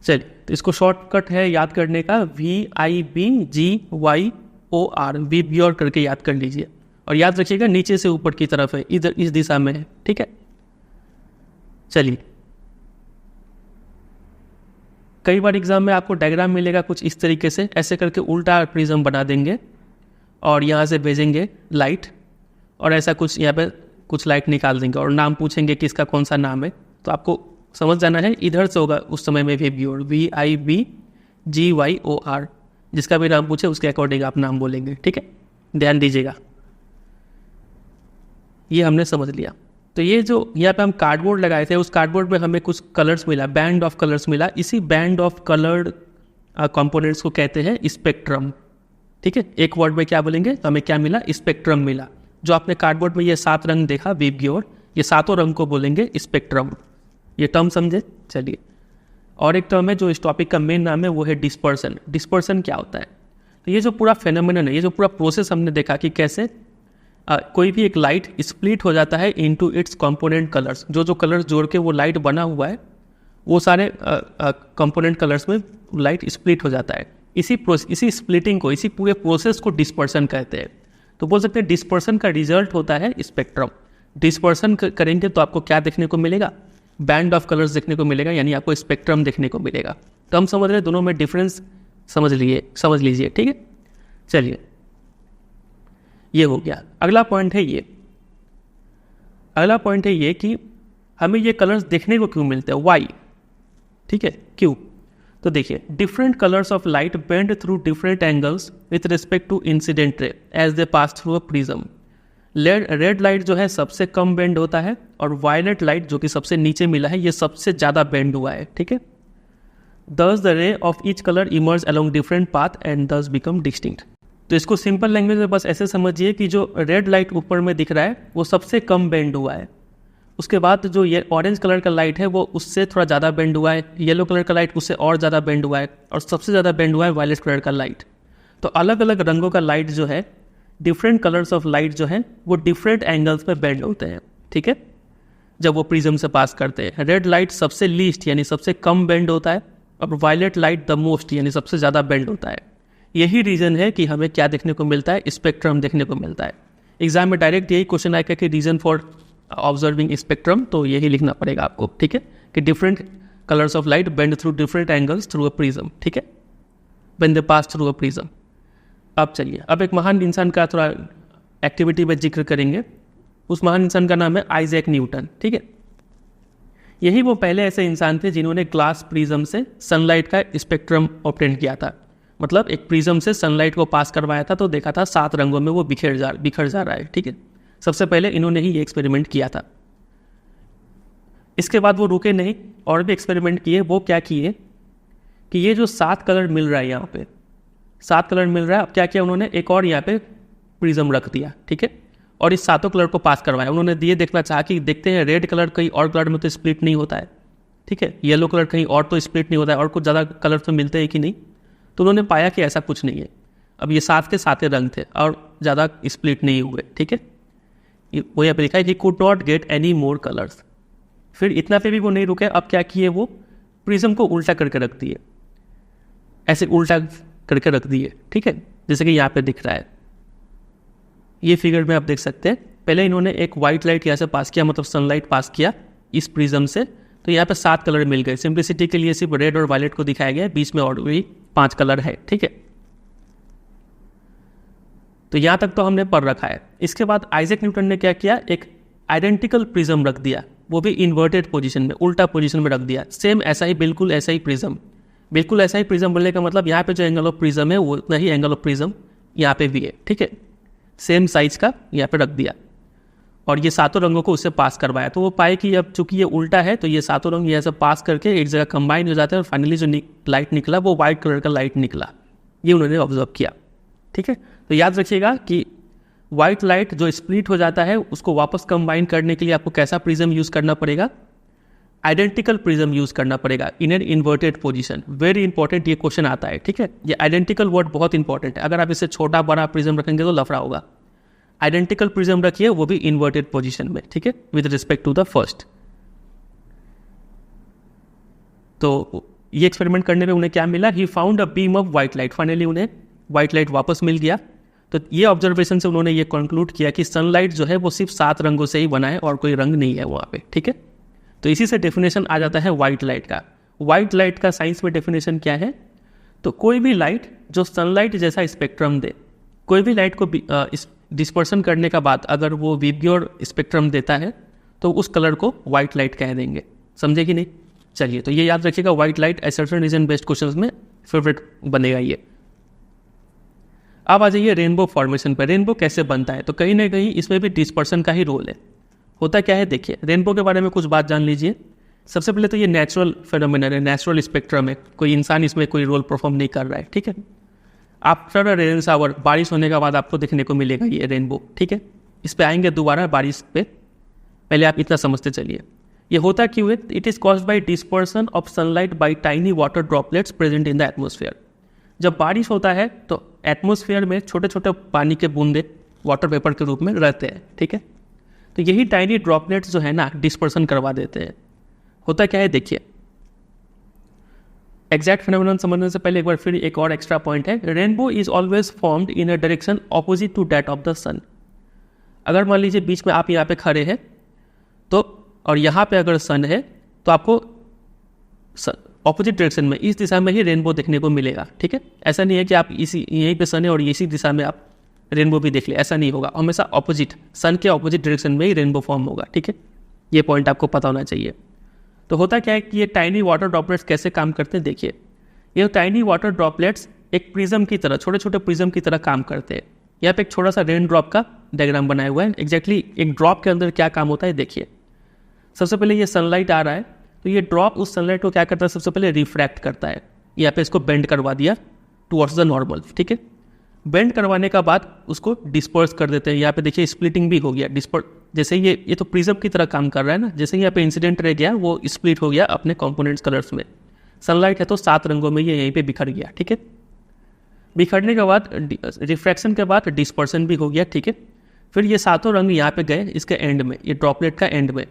चलिए तो इसको शॉर्टकट है याद करने का, VIBGYOR, वीब्योर करके याद कर लीजिए, और याद रखिएगा नीचे से ऊपर की तरफ है, इधर इस दिशा में है। ठीक है, चलिए कई बार एग्जाम में आपको डायग्राम मिलेगा कुछ इस तरीके से, ऐसे करके उल्टा प्रिज्म बना देंगे और यहाँ से भेजेंगे लाइट, और ऐसा कुछ यहाँ पे कुछ लाइट निकाल देंगे और नाम पूछेंगे कि इसका कौन सा नाम है, तो आपको समझ जाना है इधर से होगा उस समय में वीब्योर, VIBGYOR, जिसका भी नाम पूछे उसके अकॉर्डिंग आप नाम बोलेंगे। ठीक है, ध्यान दीजिएगा, ये हमने समझ लिया। तो ये जो यहाँ पे हम कार्डबोर्ड लगाए थे, उस कार्डबोर्ड में हमें कुछ कलर्स मिला, बैंड ऑफ कलर्स मिला। इसी बैंड ऑफ कलर्ड कंपोनेंट्स को कहते हैं स्पेक्ट्रम। ठीक है, एक वर्ड में क्या बोलेंगे, तो हमें क्या मिला, स्पेक्ट्रम मिला। जो आपने कार्डबोर्ड में ये 7 रंग देखा वीब्योर, ये 7 रंग को बोलेंगे स्पेक्ट्रम। ये टर्म समझे। चलिए और एक टर्म है जो इस टॉपिक का मेन नाम है, वो है डिस्पर्सन। डिस्पर्सन क्या होता है, तो ये जो पूरा फेनोमेनन है, ये जो पूरा प्रोसेस हमने देखा कि कैसे कोई भी एक लाइट स्प्लिट हो जाता है इनटू इट्स कंपोनेंट कलर्स। जो कलर्स जोड़ के वो लाइट बना हुआ है, वो सारे कंपोनेंट कलर्स में लाइट स्प्लिट हो जाता है। इसी स्प्लिटिंग को, इसी पूरे प्रोसेस को डिस्पर्सन कहते हैं। तो बोल सकते हैं डिस्पर्सन का रिजल्ट होता है स्पेक्ट्रम। डिस्पर्सन करेंगे तो आपको क्या देखने को मिलेगा, बैंड ऑफ कलर्स देखने को मिलेगा, यानी आपको स्पेक्ट्रम देखने को मिलेगा। तो हम समझ रहे हैं, दोनों में डिफरेंस समझ लीजिए। ठीक है, चलिए ये हो गया। अगला पॉइंट है ये कि हमें ये कलर्स देखने को क्यों मिलते हैं, वाई। ठीक है, क्यों, तो देखिए different colours of light bend through different angles with respect to incident ray as they pass through a prism. Red light जो है सबसे कम बेंड होता है, और वायलेट लाइट जो कि सबसे नीचे मिला है ये सबसे ज़्यादा बेंड हुआ है। ठीक है, दस the ray of each colour emerge along different path and दस बिकम डिस्टिंक्ट। तो इसको सिंपल लैंग्वेज में बस ऐसे समझिए कि जो रेड लाइट ऊपर में दिख रहा है वो सबसे कम बेंड हुआ है, उसके बाद जो ये ऑरेंज कलर का लाइट है वो उससे थोड़ा ज़्यादा बेंड हुआ है, येलो कलर का लाइट उससे और ज़्यादा बेंड हुआ है, और सबसे ज़्यादा बेंड हुआ है वायलेट कलर का लाइट। तो अलग अलग रंगों का लाइट जो है, डिफरेंट कलर्स ऑफ लाइट जो है वो डिफरेंट एंगल्स पे बेंड होते हैं, ठीक है, जब वो प्रिज्म से पास करते हैं। रेड लाइट सबसे लीस्ट यानी सबसे कम बेंड होता है, और वायलेट लाइट द मोस्ट यानी सबसे ज़्यादा बेंड होता है। यही रीज़न है कि हमें क्या देखने को मिलता है, स्पेक्ट्रम देखने को मिलता है। एग्जाम में डायरेक्ट यही क्वेश्चन आएगा कि रीज़न फॉर ऑब्जर्विंग स्पेक्ट्रम, तो यही लिखना पड़ेगा आपको, ठीक है, कि different colours of light bend through different angles through a prism, ठीक है, when they pass through a prism. अब चलिए, अब एक महान इंसान का थोड़ा एक्टिविटी में जिक्र करेंगे। उस महान इंसान का नाम है आइजैक न्यूटन, ठीक है। यही वो पहले ऐसे इंसान थे जिन्होंने ग्लास प्रिज्म से सनलाइट का स्पेक्ट्रम ऑब्टेन किया था। मतलब एक प्रिज्म से सनलाइट को पास करवाया था, तो देखा था 7 रंगों में वो बिखर जा रहा है, ठीक है। सबसे पहले इन्होंने ही ये एक्सपेरिमेंट किया था। इसके बाद वो रुके नहीं, और भी एक्सपेरिमेंट किए। वो क्या किए कि ये जो 7 कलर मिल रहा है, यहाँ पे 7 कलर मिल रहा है, अब क्या किया उन्होंने, एक और यहाँ पे प्रिज्म रख दिया, ठीक है, और इस 7 कलर को पास करवाया। उन्होंने ये देखना चाहा कि देखते हैं रेड कलर कहीं और कलर में तो स्प्लिट नहीं होता है, ठीक है, येलो कलर कहीं और तो स्प्लिट नहीं होता है, और कुछ ज़्यादा कलर तो मिलते हैं कि नहीं। तो उन्होंने पाया कि ऐसा कुछ नहीं है। अब ये 7 के 7 रंग थे और ज़्यादा स्प्लिट नहीं हुए, ठीक है। वो यहाँ पे लिखा है कि could not get any more colours. फिर इतना पे भी वो नहीं रुके, अब क्या किए, वो प्रिज्म को उल्टा करके रख दिए, ऐसे उल्टा करके रख दिए, ठीक है, जैसे कि यहाँ पे दिख रहा है। ये फिगर में आप देख सकते हैं। पहले इन्होंने एक वाइट लाइट यहाँ से पास किया, मतलब सनलाइट पास किया इस प्रिज्म से, तो यहाँ पे 7 कलर मिल गए। सिंप्लिसिटी के लिए सिर्फ रेड और वायलेट को दिखाया गया है, बीच में और भी 5 कलर है, ठीक है। तो यहाँ तक तो हमने पढ़ रखा है। इसके बाद आइजैक न्यूटन ने क्या किया, एक आइडेंटिकल प्रिज्म रख दिया, वो भी इन्वर्टेड पोजीशन में, उल्टा पोजीशन में रख दिया। सेम ऐसा ही, बिल्कुल ऐसा ही प्रिज्म, बिल्कुल ऐसा ही प्रिज्म बोलने का मतलब यहाँ पे जो एंगल ऑफ प्रिज्म है वो उतना ही एंगल ऑफ प्रिज्म यहाँ पे भी है, ठीक है, सेम साइज का यहाँ पे रख दिया, और ये 7 रंगों को उससे पास करवाया। तो वो पाए कि अब चूंकि ये उल्टा है, तो ये 7 रंग यहाँ से पास करके एक जगह कंबाइन हो जाते हैं, और फाइनली जो लाइट निकला वो वाइट कलर का लाइट निकला। ये उन्होंने ऑब्जर्व किया, ठीक है। तो याद रखिएगा कि वाइट लाइट जो स्प्लिट हो जाता है उसको वापस कंबाइन करने के लिए आपको कैसा प्रिज्म यूज़ करना पड़ेगा, आइडेंटिकल प्रिज्म यूज़ करना पड़ेगा in an inverted position. Very important ये क्वेश्चन आता है, ठीक है। ये आइडेंटिकल वर्ड बहुत इंपॉर्टेंट है। अगर आप इसे छोटा बड़ा प्रिज्म रखेंगे तो लफड़ा होगा। आइडेंटिकल प्रिज्म रखिए, वो भी इन्वर्टेड पोजीशन में, ठीक है, with respect to the first. तो ये एक्सपेरिमेंट करने में उन्हें क्या मिला, he found a beam of white light. Finally उन्हें व्हाइट लाइट वापस मिल गया। तो ये ऑब्जर्वेशन से उन्होंने ये कंक्लूड किया कि सनलाइट जो है वो सिर्फ 7 रंगों से ही बना है और कोई रंग नहीं है वहाँ पे, ठीक है। तो इसी से डेफिनेशन आ जाता है व्हाइट लाइट का। व्हाइट लाइट का साइंस में डेफिनेशन क्या है, तो कोई भी लाइट जो सनलाइट जैसा स्पेक्ट्रम दे, कोई भी लाइट को डिस्पर्सन करने का बाद अगर वो विब्योर स्पेक्ट्रम देता है तो उस कलर को व्हाइट लाइट कह देंगे। समझे कि नहीं? चलिए, तो ये याद रखिएगा, white light assertion reason based questions में फेवरेट बनेगा ये। अब आ जाइए रेनबो फॉर्मेशन पर। रेनबो कैसे बनता है, तो कहीं ना कहीं इसमें भी डिस्पर्सन का ही रोल है। होता क्या है, देखिए, रेनबो के बारे में कुछ बात जान लीजिए। सबसे पहले तो ये नेचुरल फेनोमेनन है, नेचुरल स्पेक्ट्रम है, कोई इंसान इसमें कोई रोल परफॉर्म नहीं कर रहा है, ठीक है। आफ्टर अ रेन शावर, बारिश होने के बाद आपको देखने को मिलेगा ये रेनबो, ठीक है। इस पे आएंगे दोबारा बारिश पे, पहले आप इतना समझते चलिए। ये होता क्यों है, it is caused by dispersion of sunlight bye tiny water droplets present in the atmosphere. जब बारिश होता है तो एटमोस्फेयर में छोटे छोटे पानी के बूंदे वाटर वेपर के रूप में रहते हैं, ठीक है। तो यही टाइनी ड्रॉपलेट्स जो है ना, डिस्पर्सन करवा देते हैं। होता क्या है, देखिए, एग्जैक्ट फिनोमेनन समझने से पहले एक बार फिर एक और एक्स्ट्रा पॉइंट है। Rainbow is always formed in a direction opposite to that of the sun. अगर मान लीजिए बीच में आप यहाँ पे खड़े हैं तो, और यहाँ पे अगर सन है तो आपको ऑपोजिट डायरेक्शन में, इस दिशा में ही रेनबो देखने को मिलेगा, ठीक है। ऐसा नहीं है कि आप इसी यहीं पे सन है और इसी दिशा में आप रेनबो भी देख ले, ऐसा नहीं होगा। हमेशा ऑपोजिट, सन के ऑपोजिट डायरेक्शन में ही रेनबो फॉर्म होगा, ठीक है। ये पॉइंट आपको पता होना चाहिए। तो होता क्या है कि ये टाइनी वाटर ड्रॉपलेट्स कैसे काम करते हैं, देखिए, ये टाइनी वाटर ड्रॉपलेट्स एक प्रिज्म की तरह, छोटे छोटे प्रिज्म की तरह काम करते हैं। यहाँ पे एक छोटा सा रेन ड्रॉप का डायग्राम बनाया हुआ है। एग्जैक्टली एक ड्रॉप के अंदर क्या काम होता है, देखिए। सबसे पहले ये सनलाइट आ रहा है, तो ये ड्रॉप उस सनलाइट को क्या करता है, सबसे पहले रिफ्रैक्ट करता है। यहाँ पे इसको बेंड करवा दिया टुवर्ड्स द नॉर्मल, ठीक है। बेंड करवाने का बाद उसको डिस्पर्स कर देते हैं। यहाँ पे देखिए स्प्लिटिंग भी हो गया, जैसे ये तो प्रिज्म की तरह काम कर रहा है ना, जैसे यहाँ पे इंसिडेंट रह गया वो स्प्लिट हो गया अपने कंपोनेंट्स कलर्स में। सनलाइट है तो 7 रंगों में ये यहीं पे बिखर गया, ठीक है। बिखरने के बाद रिफ्रैक्शन के बाद डिस्पर्सन भी हो गया, ठीक है। फिर ये 7 रंग यहाँ पे गए इसके एंड में, ये ड्रॉपलेट का एंड में।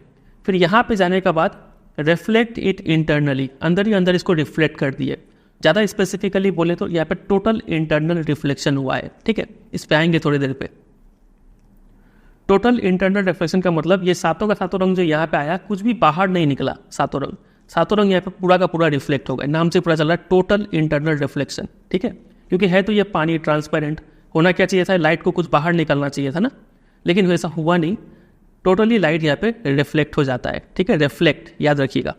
फिर यहाँ पे जाने के बाद रिफ्लेक्ट इट इंटरनली, अंदर ही अंदर इसको रिफ्लेक्ट कर दिए। ज़्यादा स्पेसिफिकली बोले तो यहाँ पे टोटल इंटरनल रिफ्लेक्शन हुआ है, ठीक है। इस पे आएंगे थोड़ी देर पे। टोटल इंटरनल रिफ्लेक्शन का मतलब ये 7 का 7 रंग जो यहाँ पे आया कुछ भी बाहर नहीं निकला, 7 रंग यहाँ पे पूरा का पूरा रिफ्लेक्ट हो गया। नाम से पूरा चल रहा है टोटल इंटरनल रिफ्लेक्शन, ठीक है। क्योंकि है तो ये पानी ट्रांसपेरेंट, होना क्या चाहिए था, लाइट को कुछ बाहर निकलना चाहिए था ना, लेकिन वैसा हुआ नहीं। टोटली लाइट यहाँ पे रिफ्लेक्ट हो जाता है, ठीक है, रिफ्लेक्ट याद रखिएगा।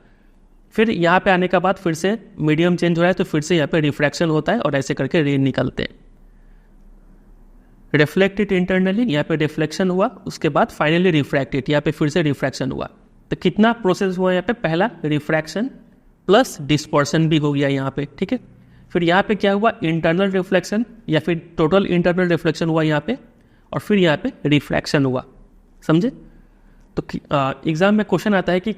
फिर यहाँ पे आने के बाद फिर से मीडियम चेंज हो रहा है तो फिर से यहाँ पे रिफ्रैक्शन होता है और ऐसे करके रे निकलते हैं। रिफ्लेक्टेड इंटरनली, यहाँ पे रिफ्लेक्शन हुआ, उसके बाद फाइनली रिफ्रैक्टेड, यहाँ पे फिर से रिफ्रैक्शन हुआ। तो कितना प्रोसेस हुआ यहाँ पे, पहला रिफ्रैक्शन प्लस डिस्पर्सन भी हो गया यहाँ पे, ठीक है। फिर यहाँ पे क्या हुआ, इंटरनल रिफ्लेक्शन या फिर टोटल इंटरनल रिफ्लेक्शन हुआ यहाँ पे, और फिर यहाँ पे रिफ्रैक्शन हुआ, समझे। तो एग्जाम में क्वेश्चन आता है कि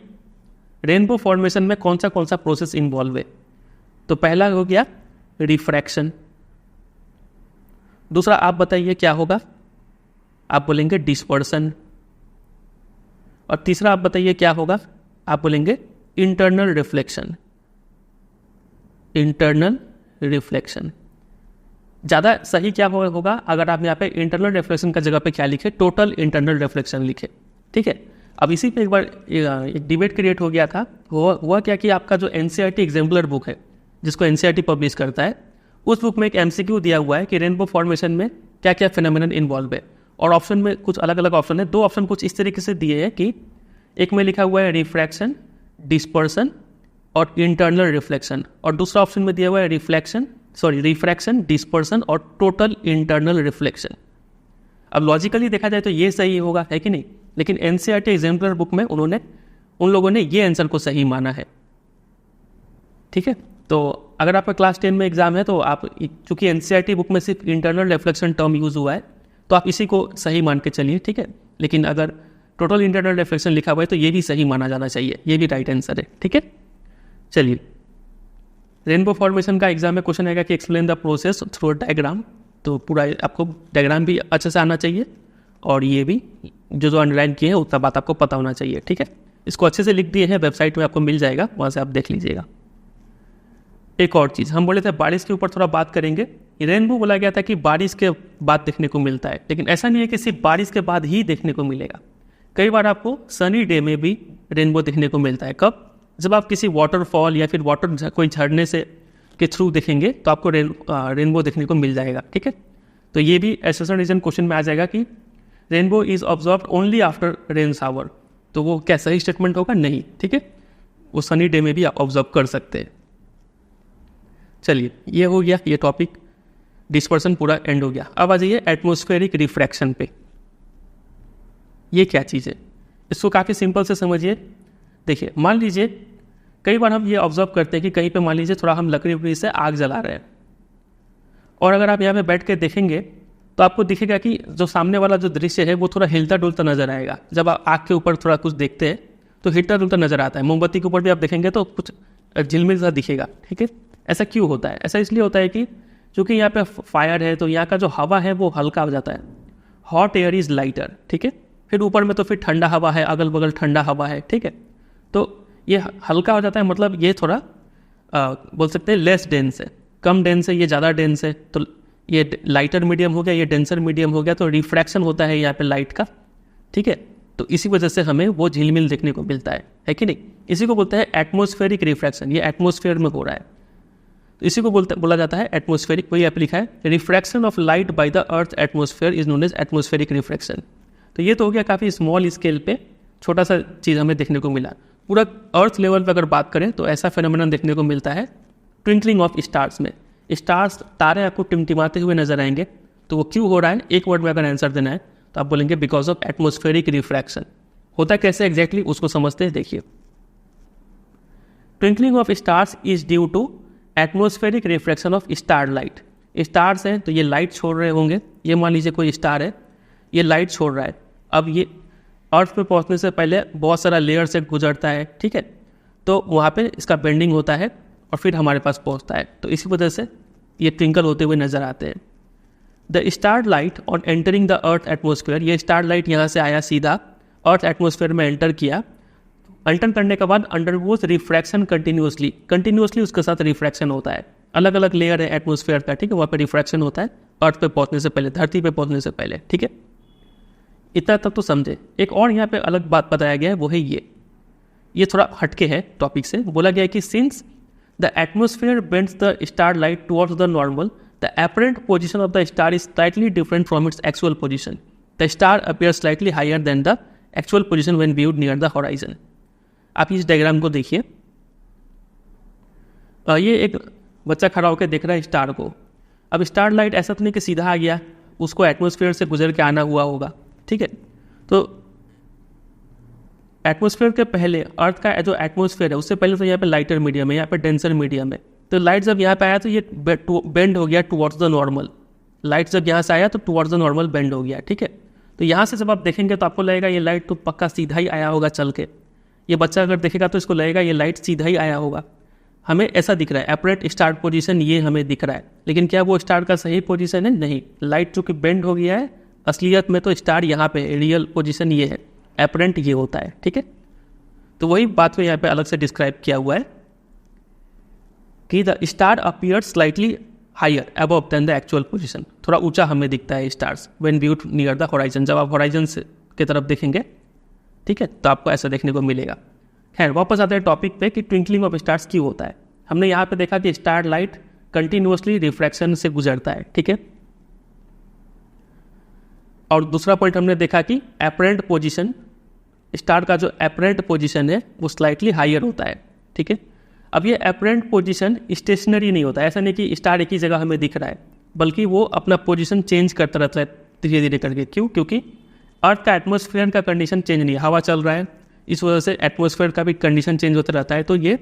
रेनबो फॉर्मेशन में कौन सा प्रोसेस इन्वॉल्व है। तो पहला हो गया रिफ्रैक्शन, दूसरा आप बताइए क्या होगा, आप बोलेंगे डिस्पर्सन, और तीसरा आप बताइए क्या होगा, आप बोलेंगे इंटरनल रिफ्लेक्शन। इंटरनल रिफ्लेक्शन ज़्यादा सही क्या होगा, अगर आप यहाँ पे इंटरनल रिफ्लेक्शन का जगह पे क्या लिखे, टोटल इंटरनल रिफ्लेक्शन लिखे, ठीक है। अब इसी पे एक बार एक डिबेट क्रिएट हो गया था। हुआ क्या कि आपका जो NCERT एग्जाम्पलर बुक है जिसको NCERT पब्लिश करता है, उस बुक में एक MCQ दिया हुआ है कि रेनबो फॉर्मेशन में क्या क्या फिनोमेनन इन्वॉल्व है, और ऑप्शन में कुछ अलग अलग ऑप्शन है। 2 ऑप्शन कुछ इस तरीके से दिए हैं कि एक में लिखा हुआ है रिफ्रैक्शन, डिस्पर्सन और इंटरनल रिफ्लेक्शन, और दूसरा ऑप्शन में दिया हुआ है रिफ्रैक्शन, डिस्पर्सन और टोटल इंटरनल रिफ्लेक्शन। अब लॉजिकली देखा जाए तो ये सही होगा, है कि नहीं, लेकिन NCERT एग्जाम्पलर बुक में उन लोगों ने ये आंसर को सही माना है, ठीक है। तो अगर आपका क्लास 10 में एग्जाम है तो आप, चूंकि NCERT बुक में सिर्फ इंटरनल रिफ्लेक्शन टर्म यूज हुआ है तो आप इसी को सही मान के चलिए, ठीक है। लेकिन अगर टोटल इंटरनल रिफ्लेक्शन लिखा हुआ है तो ये भी सही माना जाना चाहिए, ये भी राइट आंसर है, ठीक है। चलिए, रेनबो फॉर्मेशन का एग्जाम में क्वेश्चन आएगा कि explain the process through diagram. तो पूरा आपको डायग्राम भी अच्छे से आना चाहिए, और ये भी जो अंडरलाइन किए हैं उतना बात आपको पता होना चाहिए, ठीक है। इसको अच्छे से लिख दिए हैं, वेबसाइट में आपको मिल जाएगा, वहाँ से आप देख लीजिएगा। एक और चीज़ हम बोले थे बारिश के ऊपर थोड़ा बात करेंगे। रेनबो बोला गया था कि बारिश के बाद देखने को मिलता है, लेकिन ऐसा नहीं है कि सिर्फ बारिश के बाद ही देखने को मिलेगा। कई बार आपको सनी डे में भी रेनबो देखने को मिलता है। कब? जब आप किसी वाटरफॉल या फिर कोई झरने से के थ्रू देखेंगे तो आपको रेनबो देखने को मिल जाएगा, ठीक है। तो ये भी एसेशन रीजन क्वेश्चन में आ जाएगा कि rainbow is observed only after rain shower. तो वो क्या सही स्टेटमेंट होगा? नहीं, ठीक है। वो सनी डे में भी आप ऑब्जर्व कर सकते हैं। चलिए, ये हो गया ये टॉपिक, डिस्पर्सन पूरा एंड हो गया। अब आ जाइए एटमॉस्फेरिक रिफ्रैक्शन पे। ये क्या चीज़ है, इसको काफ़ी सिंपल से समझिए। देखिए, मान लीजिए कई बार हम ये ऑब्जर्व करते हैं कि कहीं पे मान लीजिए थोड़ा हम लकड़ी वकड़ी से आग जला रहे हैं, और अगर आप यहाँ पे बैठ के देखेंगे तो आपको दिखेगा कि जो सामने वाला जो दृश्य है वो थोड़ा हिलता डुलता नजर आएगा। जब आप आग के ऊपर थोड़ा कुछ देखते हैं तो हिलता डुलता नजर आता है। मोमबत्ती के ऊपर भी आप देखेंगे तो कुछ झिलमिल सा दिखेगा, ठीक है। ऐसा क्यों होता है? ऐसा इसलिए होता है कि चूंकि यहाँ पे फायर है तो यहाँ का जो हवा है वो हल्का हो जाता है। हॉट एयर इज लाइटर, ठीक है। फिर ऊपर में तो फिर ठंडा हवा है, अगल बगल ठंडा हवा है, ठीक है। तो ये हल्का हो जाता है, मतलब ये थोड़ा बोल सकते हैं लेस डेंस है, कम डेंस है, ये ज़्यादा डेंस है। तो ये लाइटर मीडियम हो गया, ये डेंसर मीडियम हो गया, तो रिफ्रैक्शन होता है यहाँ पे लाइट का, ठीक है। तो इसी वजह से हमें वो झिलमिल देखने को मिलता है कि नहीं। इसी को बोलते हैं एटमॉस्फेरिक रिफ्रैक्शन। ये एटमॉस्फेयर में हो रहा है तो इसी को बोला जाता है एटमॉस्फेरिक। वही आप लिखा है, refraction of light by the earth atmosphere is known as atmospheric refraction. तो ये तो हो गया काफ़ी स्मॉल स्केल पे, छोटा सा चीज़ हमें देखने को मिला। पूरा अर्थ लेवल पे अगर बात करें तो ऐसा फेनोमेनन देखने को मिलता है ट्विंकलिंग ऑफ स्टार्स में। स्टार्स, तारे आपको टिमटिमाते हुए नजर आएंगे। तो वो क्यों हो रहा है, एक वर्ड में अगर आंसर देना है तो आप बोलेंगे बिकॉज ऑफ एटमॉस्फेरिक रिफ्रैक्शन। होता कैसे एग्जैक्टली उसको समझते हैं, देखिए। Twinkling of stars is due to atmospheric refraction of star light. Stars हैं तो ये लाइट छोड़ रहे होंगे। ये मान लीजिए कोई स्टार है, ये लाइट छोड़ रहा है। अब ये अर्थ पे पहुंचने से पहले बहुत सारा लेयर से गुजरता है, ठीक है, तो वहाँ पे इसका बेंडिंग होता है और फिर हमारे पास पहुंचता है। तो इसी वजह से ये ट्विंकल होते हुए नजर आते हैं। The star light on entering the earth atmosphere, ये स्टार लाइट यहाँ से आया सीधा अर्थ एटमोसफेयर में एंटर किया। एंटर करने के बाद अंडरगोज रिफ्रैक्शन कंटिन्यूसली उसके साथ रिफ्रैक्शन होता है। अलग अलग लेयर है एटमोसफेयर का, ठीक है, वहाँ पे रिफ्रैक्शन होता है अर्थ पे पहुंचने से पहले, धरती पे पहुंचने से पहले, ठीक है। इतना तक तो समझे। एक और यहाँ पे अलग बात बताया गया है, वो है ये थोड़ा हटके है टॉपिक से। बोला गया है कि since the atmosphere bends the star light towards the normal, the apparent position of the star is slightly different from its actual position. The star appears slightly higher than the actual position when viewed near the horizon. आप इस diagram को देखिए। ये एक बच्चा खड़ा होकर देख रहा है स्टार को। अब स्टार लाइट ऐसा तो नहीं कि सीधा आ गया, उसको एटमोसफेयर से गुजर के आना हुआ होगा, ठीक है। तो एटमोसफेयर के पहले अर्थ का जो एटमोसफेयर है उससे पहले तो यहाँ पे लाइटर मीडियम है, यहाँ पे डेंसर मीडियम है। तो लाइट जब यहाँ पे आया तो ये बेंड हो गया टुवर्ड्स द नॉर्मल। लाइट जब यहाँ से आया तो टुवर्ड्स द नॉर्मल बेंड हो गया, ठीक है। तो यहाँ से जब आप देखेंगे तो आपको लगेगा ये लाइट तो पक्का सीधा ही आया होगा चल के। ये बच्चा अगर देखेगा तो इसको लगेगा ये लाइट सीधा ही आया होगा। हमें ऐसा दिख रहा है, एपरेट स्टार पोजीशन ये हमें दिख रहा है, लेकिन क्या वो स्टार का सही पोजीशन है? नहीं, लाइट चूँकि बेंड हो गया है, असलियत में तो स्टार यहाँ पे रियल पोजीशन ये है, एपरेंट ये होता है, ठीक है। तो वही बात को यहाँ पे अलग से डिस्क्राइब किया हुआ है कि the star appear slightly higher above than the actual position, थोड़ा ऊंचा हमें दिखता है stars when viewed near the horizon, जब आप होराइजन की तरफ देखेंगे, ठीक है, तो आपको ऐसा देखने को मिलेगा। खैर वापस आते हैं टॉपिक पे कि ट्विंकलिंग ऑफ स्टार्स क्यों होता है। हमने यहाँ पे देखा कि स्टार लाइट कंटिन्यूसली रिफ्रैक्शन से गुजरता है, ठीक है। और दूसरा पॉइंट हमने देखा कि एपरेंट पोजीशन, स्टार का जो एपरेंट पोजीशन है वो स्लाइटली हायर होता है, ठीक है। अब ये एपरेंट पोजीशन स्टेशनरी नहीं होता है, ऐसा नहीं कि स्टार एक ही जगह हमें दिख रहा है, बल्कि वो अपना पोजीशन चेंज करता रहता है धीरे धीरे करके। क्यों? क्योंकि अर्थ का एटमॉस्फेयर का कंडीशन चेंज नहीं है, हवा चल रहा है, इस वजह से एटमॉस्फेयर का भी कंडीशन चेंज होता रहता है। तो ये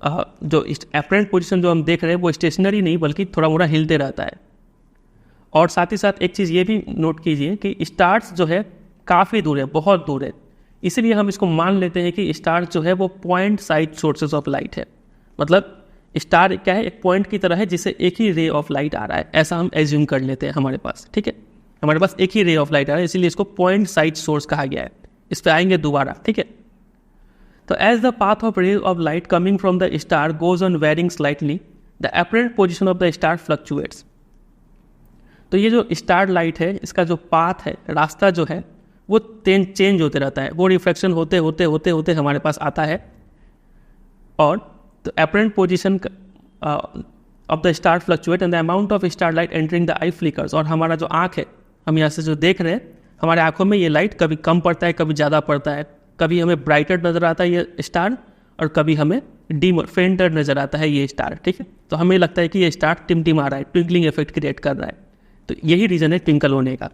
जो एपरेंट पोजीशन जो हम देख रहे हैं वो स्टेशनरी नहीं बल्कि थोड़ा मोड़ा हिलते रहता है। और साथ ही साथ एक चीज़ ये भी नोट कीजिए कि स्टार्स जो है काफ़ी दूर है, बहुत दूर है, इसलिए हम इसको मान लेते हैं कि स्टार जो है वो point size sources of light है। मतलब स्टार क्या है, एक पॉइंट की तरह है जिससे एक ही रे ऑफ लाइट आ रहा है, ऐसा हम एज्यूम कर लेते हैं हमारे पास, ठीक है। हमारे पास एक ही रे ऑफ लाइट आ रहा है, इसीलिए इसको पॉइंट साइज सोर्स कहा गया है। इस पर आएंगे दोबारा, ठीक है। तो as the path of ray of light coming from the star goes on veering slightly, the apparent position of the star fluctuates. तो ये जो स्टार लाइट है इसका जो पाथ है, रास्ता जो है वो चेंज होते रहता है, वो रिफ्लेक्शन होते होते होते होते हमारे पास आता है। और तो apparent position of the star fluctuate and the amount of star light entering the I flickers. और हमारा जो आँख है, हम यहाँ से जो देख रहे हैं, हमारे आँखों में ये लाइट कभी कम पड़ता है, कभी ज़्यादा पड़ता है, कभी हमें ब्राइटर नज़र आता है ये स्टार और कभी हमें डीमर फेंटर नज़र आता है ये स्टार, ठीक है। तो हमें लगता है कि ये स्टार टिमटिमा रहा है, ट्विंकलिंग इफेक्ट क्रिएट कर रहा है। तो यही रीज़न है ट्विंकल होने का।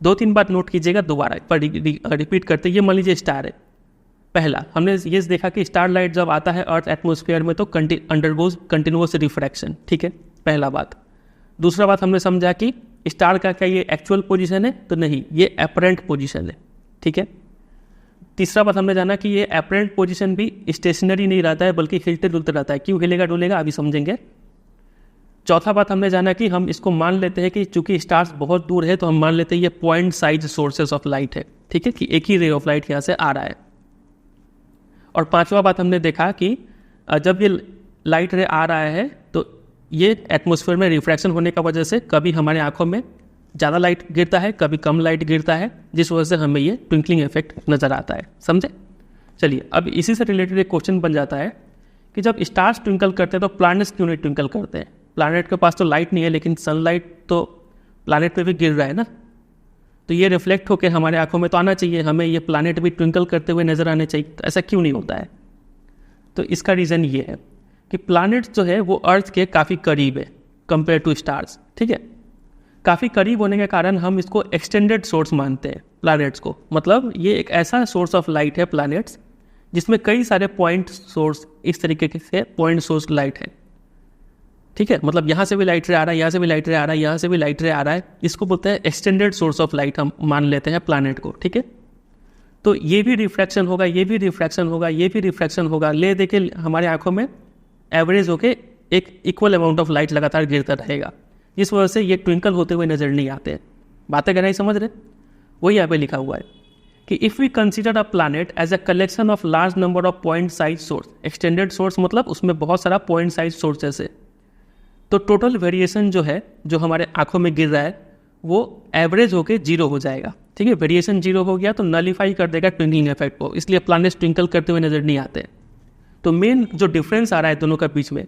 2-3 बात नोट कीजिएगा दोबारा पर रिपीट करते। ये मान लीजिए स्टार है, पहला हमने ये देखा कि स्टार लाइट जब आता है अर्थ एटमॉस्फेयर में तो अंडरगोज कंटिन्यूअस रिफ्रैक्शन, ठीक है, पहला बात। दूसरा बात हमने समझा कि स्टार का क्या ये एक्चुअल पोजीशन है? तो नहीं, ये अपरेंट पोजीशन है, ठीक है। तीसरा बात हमने जाना कि ये अपरेंट पोजीशन भी स्टेशनरी नहीं रहता है बल्कि हिलते डुलते रहता है। क्यों हिलेगा डुलेगा अभी समझेंगे। चौथा बात हमने जाना कि हम इसको मान लेते हैं कि चूंकि स्टार्स बहुत दूर है तो हम मान लेते हैं ये point size sources of light है, ठीक है, कि एक ही रे ऑफ लाइट यहाँ से आ रहा है। और पांचवा बात हमने देखा कि जब ये लाइट रे आ रहा है तो ये एटमॉस्फेयर में रिफ्रैक्शन होने की वजह से कभी हमारे आंखों में ज़्यादा लाइट गिरता है, कभी कम लाइट गिरता है, जिस वजह से हमें ये ट्विंकलिंग इफेक्ट नज़र आता है। समझे? चलिए, अब इसी से रिलेटेड एक क्वेश्चन बन जाता है कि जब स्टार्स ट्विंकल करते हैं तो प्लैनेट्स क्यों नहीं ट्विंकल करते हैं? प्लैनेट के पास तो लाइट नहीं है, लेकिन सनलाइट तो प्लैनेट पे भी गिर रहा है ना, तो ये रिफ्लेक्ट होकर हमारे आंखों में तो आना चाहिए, हमें ये प्लैनेट भी ट्विंकल करते हुए नजर आने चाहिए। तो ऐसा क्यों नहीं होता है? तो इसका रीज़न ये है कि प्लैनेट्स जो है वो अर्थ के काफ़ी करीब है कंपेयर टू स्टार्स, ठीक है। काफ़ी करीब होने के कारण हम इसको एक्सटेंडेड सोर्स मानते हैं प्लैनेट्स को। मतलब ये एक ऐसा सोर्स ऑफ लाइट है प्लैनेट्स जिसमें कई सारे पॉइंट सोर्स, इस तरीके से पॉइंट सोर्स लाइट है, ठीक है। मतलब यहाँ से भी लाइट रे आ रहा है, यहाँ से भी लाइट रे आ रहा है, यहाँ से भी लाइट रे आ रहा है, इसको बोलते हैं एक्सटेंडेड सोर्स ऑफ लाइट, हम मान लेते हैं प्लैनेट को, ठीक है। तो ये भी रिफ्रैक्शन होगा, ये भी रिफ्रैक्शन होगा, ये भी रिफ्रैक्शन होगा, ले दे के हमारे आंखों में एवरेज होके एक इक्वल अमाउंट ऑफ लाइट लगातार गिरता रहेगा। इस वजह से ये ट्विंकल होते हुए नज़र नहीं आते। बातें कहना ही समझ रहे? वही यहाँ पे लिखा हुआ है कि if we consider a planet as a collection of large number of point size source, extended source मतलब उसमें बहुत सारा पॉइंट साइज सोर्सेस है, तो टोटल वेरिएशन जो है जो हमारे आंखों में गिर रहा है वो एवरेज होके 0 हो जाएगा। ठीक है, वेरिएशन 0 हो गया तो नलीफाई कर देगा ट्विंकलिंग इफेक्ट को, इसलिए प्लैनेट्स ट्विंकल करते हुए नजर नहीं आते। तो मेन जो डिफरेंस आ रहा है दोनों के बीच में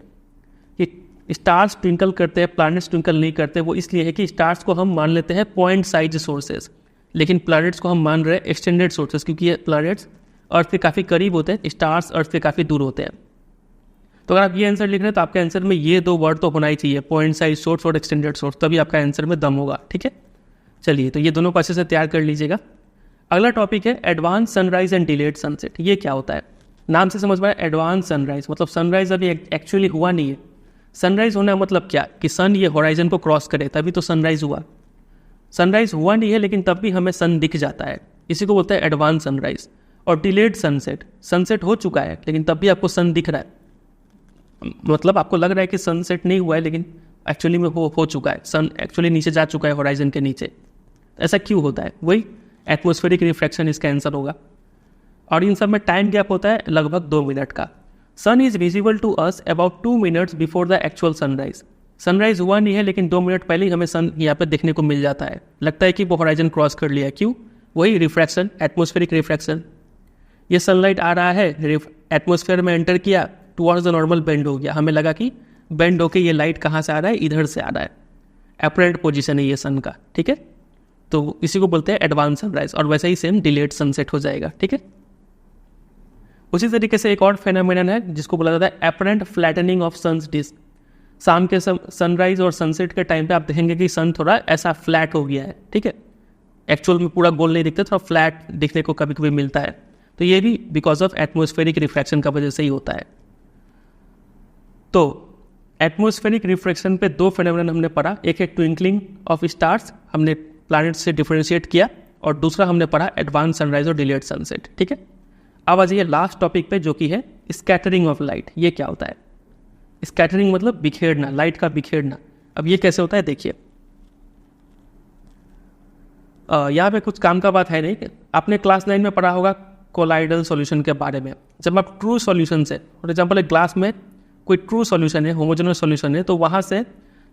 कि स्टार्स ट्विंकल करते हैं, प्लैनेट्स ट्विंकल नहीं करते, वो इसलिए है कि स्टार्स को हम मान लेते हैं पॉइंट साइज सोर्सेज, लेकिन प्लैनेट्स को हम मान रहे हैं एक्सटेंडेड सोर्सेज, क्योंकि ये प्लैनेट्स अर्थ के काफ़ी करीब होते हैं, स्टार्स अर्थ के काफ़ी दूर होते हैं। तो अगर आप ये आंसर लिख रहे हैं तो आपके आंसर में ये 2 वर्ड तो होना ही चाहिए, पॉइंट साइज सोर्स और एक्सटेंडेड सोर्स, तभी आपका आंसर में दम होगा। ठीक है, चलिए तो ये दोनों को अच्छे से तैयार कर लीजिएगा। अगला टॉपिक है advance sunrise and delayed sunset. ये क्या होता है? नाम से समझ में आया, एडवांस सनराइज मतलब सनराइज अभी एक्चुअली हुआ नहीं है। सनराइज होना मतलब क्या कि सन ये होराइजन को क्रॉस करे तभी तो सनराइज हुआ। सनराइज हुआ नहीं है लेकिन तब भी हमें सन दिख जाता है, इसी को बोलते हैं एडवांस सनराइज। और डिलेड सनसेट, सनसेट हो चुका है लेकिन तब भी आपको सन दिख रहा है, मतलब आपको लग रहा है कि सनसेट नहीं हुआ है लेकिन एक्चुअली में हो चुका है, सन एक्चुअली नीचे जा चुका है होराइजन के नीचे। ऐसा क्यों होता है? वही एटमॉस्फेरिक रिफ्रैक्शन इसका आंसर होगा। और इन सब में टाइम गैप होता है लगभग 2 मिनट का। Sun is visible to us about 2 minutes before the actual sunrise. Sunrise हुआ नहीं है लेकिन 2 मिनट पहले ही हमें सन यहाँ पे देखने को मिल जाता है, लगता है कि वो होराइजन क्रॉस कर लिया। क्यों? वही रिफ्रैक्शन, एटमॉस्फेरिक रिफ्रैक्शन। ये सनलाइट आ रहा है, एटमॉस्फेयर में एंटर किया, टुवर्ड्स द नॉर्मल बेंड हो गया, हमें लगा कि बेंड होके ये लाइट कहाँ से आ रहा है, इधर से आ रहा है, अपरेंट पोजीशन है ये सन का। ठीक है, तो इसी को बोलते हैं एडवांस सनराइज। और वैसे ही सेम डिलेड सनसेट हो जाएगा। ठीक है, उसी तरीके से एक और फेनोमेनन है जिसको बोला जाता है apparent flattening of sun's disc. शाम के सनराइज और सनसेट के टाइम पे आप देखेंगे कि सन थोड़ा ऐसा फ्लैट हो गया है। ठीक है, एक्चुअल में पूरा गोल नहीं दिखता, थोड़ा फ्लैट दिखने को कभी कभी मिलता है। तो ये भी बिकॉज ऑफ एटमॉस्फेरिक रिफ्रैक्शन का वजह से ही होता है। तो एटमॉस्फेरिक रिफ्रैक्शन पे 2 फेनोमेनन हमने पढ़ा, एक है ट्विंकलिंग ऑफ स्टार्स, हमने प्लैनेट से डिफरेंशिएट किया, और दूसरा हमने पढ़ा एडवांस सनराइज और डिलेड सनसेट। ठीक है, अब आ जाइए लास्ट टॉपिक पे जो कि है स्कैटरिंग ऑफ लाइट। ये क्या होता है? स्कैटरिंग मतलब बिखेरना, लाइट का बिखेरना। अब ये कैसे होता है देखिए, यहाँ पे कुछ काम का बात है नहीं। आपने क्लास 9 में पढ़ा होगा कोलाइडल सॉल्यूशन के बारे में। जब आप ट्रू सॉल्यूशन से, फॉर एग्जांपल एक ग्लास में कोई ट्रू सॉल्यूशन है, होमोजेनस सॉल्यूशन है, तो वहाँ से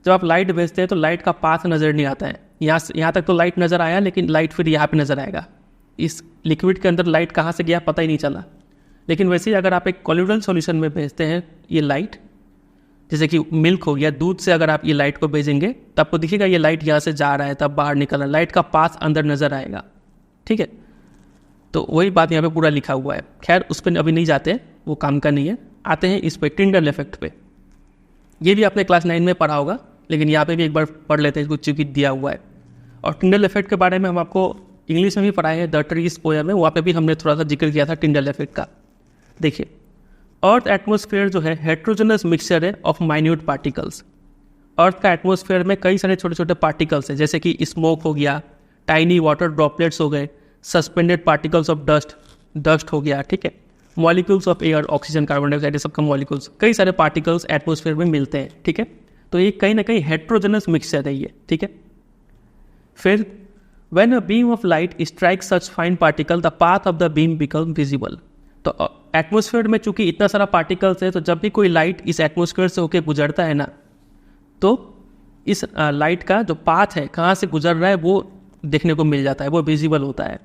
जब आप लाइट भेजते हैं तो लाइट का पाथ नज़र नहीं आता है। यहाँ तक तो लाइट नज़र आया लेकिन लाइट फिर यहाँ पे नज़र आएगा। इस लिक्विड के अंदर लाइट कहाँ से गया पता ही नहीं चला। लेकिन वैसे ही अगर आप एक कोलाइडल सॉल्यूशन में भेजते हैं ये लाइट, जैसे कि मिल्क हो गया, दूध से अगर आप ये लाइट को भेजेंगे तब आपको दिखेगा ये लाइट यहाँ से जा रहा है, तब बाहर निकल रहा है, लाइट का पाथ अंदर नज़र आएगा। ठीक है, तो वही बात यहाँ पे पूरा लिखा हुआ है। खैर उस पर अभी नहीं जाते, वो काम का नहीं है। आते हैं इस पे टिंडल इफेक्ट पे। ये भी आपने क्लास 9 में पढ़ा होगा लेकिन यहाँ पे भी एक बार पढ़ लेते हैं, इसको चूंकि दिया हुआ है। और टिंडल इफेक्ट के बारे में हम आपको इंग्लिश में भी पढ़ाए हैं, द ट्रीज पोएम में, वहाँ पे भी हमने थोड़ा सा जिक्र किया था टिंडल इफेक्ट का। देखिए, अर्थ एटमॉस्फेयर जो है हेट्रोजेनस मिक्सचर है ऑफ माइन्यूट पार्टिकल्स। अर्थ का एटमॉस्फेयर में कई सारे छोटे छोटे पार्टिकल्स हैं, जैसे कि स्मोक हो गया, टाइनी वाटर ड्रॉपलेट्स हो गए, सस्पेंडेड पार्टिकल्स ऑफ डस्ट हो गया। ठीक है, molecules of air, oxygen, carbon dioxide, ये सबका मॉलिक्यूल्स, कई सारे पार्टिकल्स एटमॉस्फेयर में मिलते हैं। ठीक है, तो ये कहीं ना कहीं हेट्रोजेनस मिक्सचर है ये। ठीक है, फिर when a beam of light strikes such fine particle the path of the beam become visible. तो एटमॉस्फेयर में चूंकि इतना सारा पार्टिकल्स है, तो जब भी कोई लाइट इस एटमॉस्फेयर से होकर गुजरता है ना, तो इस लाइट का जो पाथ है, कहाँ से गुजर रहा है, वो देखने को मिल जाता है, वो विजिबल होता है।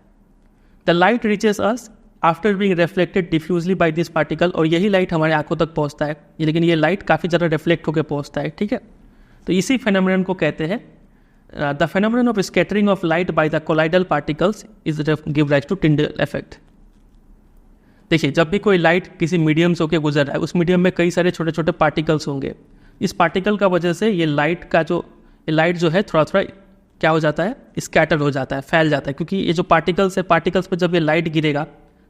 The light reaches us after being reflected diffusely by this particle, और यही लाइट हमारे आंखों तक पहुंचता है, लेकिन ये लाइट काफ़ी ज़्यादा रिफ्लेक्ट होकर पहुंचता है। ठीक है, तो इसी फेनोमेनन को कहते हैं the phenomenon of scattering of light by the colloidal particles is give rise to Tyndall effect. देखिए, जब भी कोई लाइट किसी मीडियम से होकर गुजर रहा है, उस मीडियम में कई सारे छोटे छोटे पार्टिकल्स होंगे। इस पार्टिकल का वजह से ये लाइट जो है थोड़ा थोड़ा क्या हो जाता है, स्कैटर हो जाता है, फैल जाता है, क्योंकि ये जो पार्टिकल्स है, पार्टिकल्स पर जब ये लाइट गिरेगा,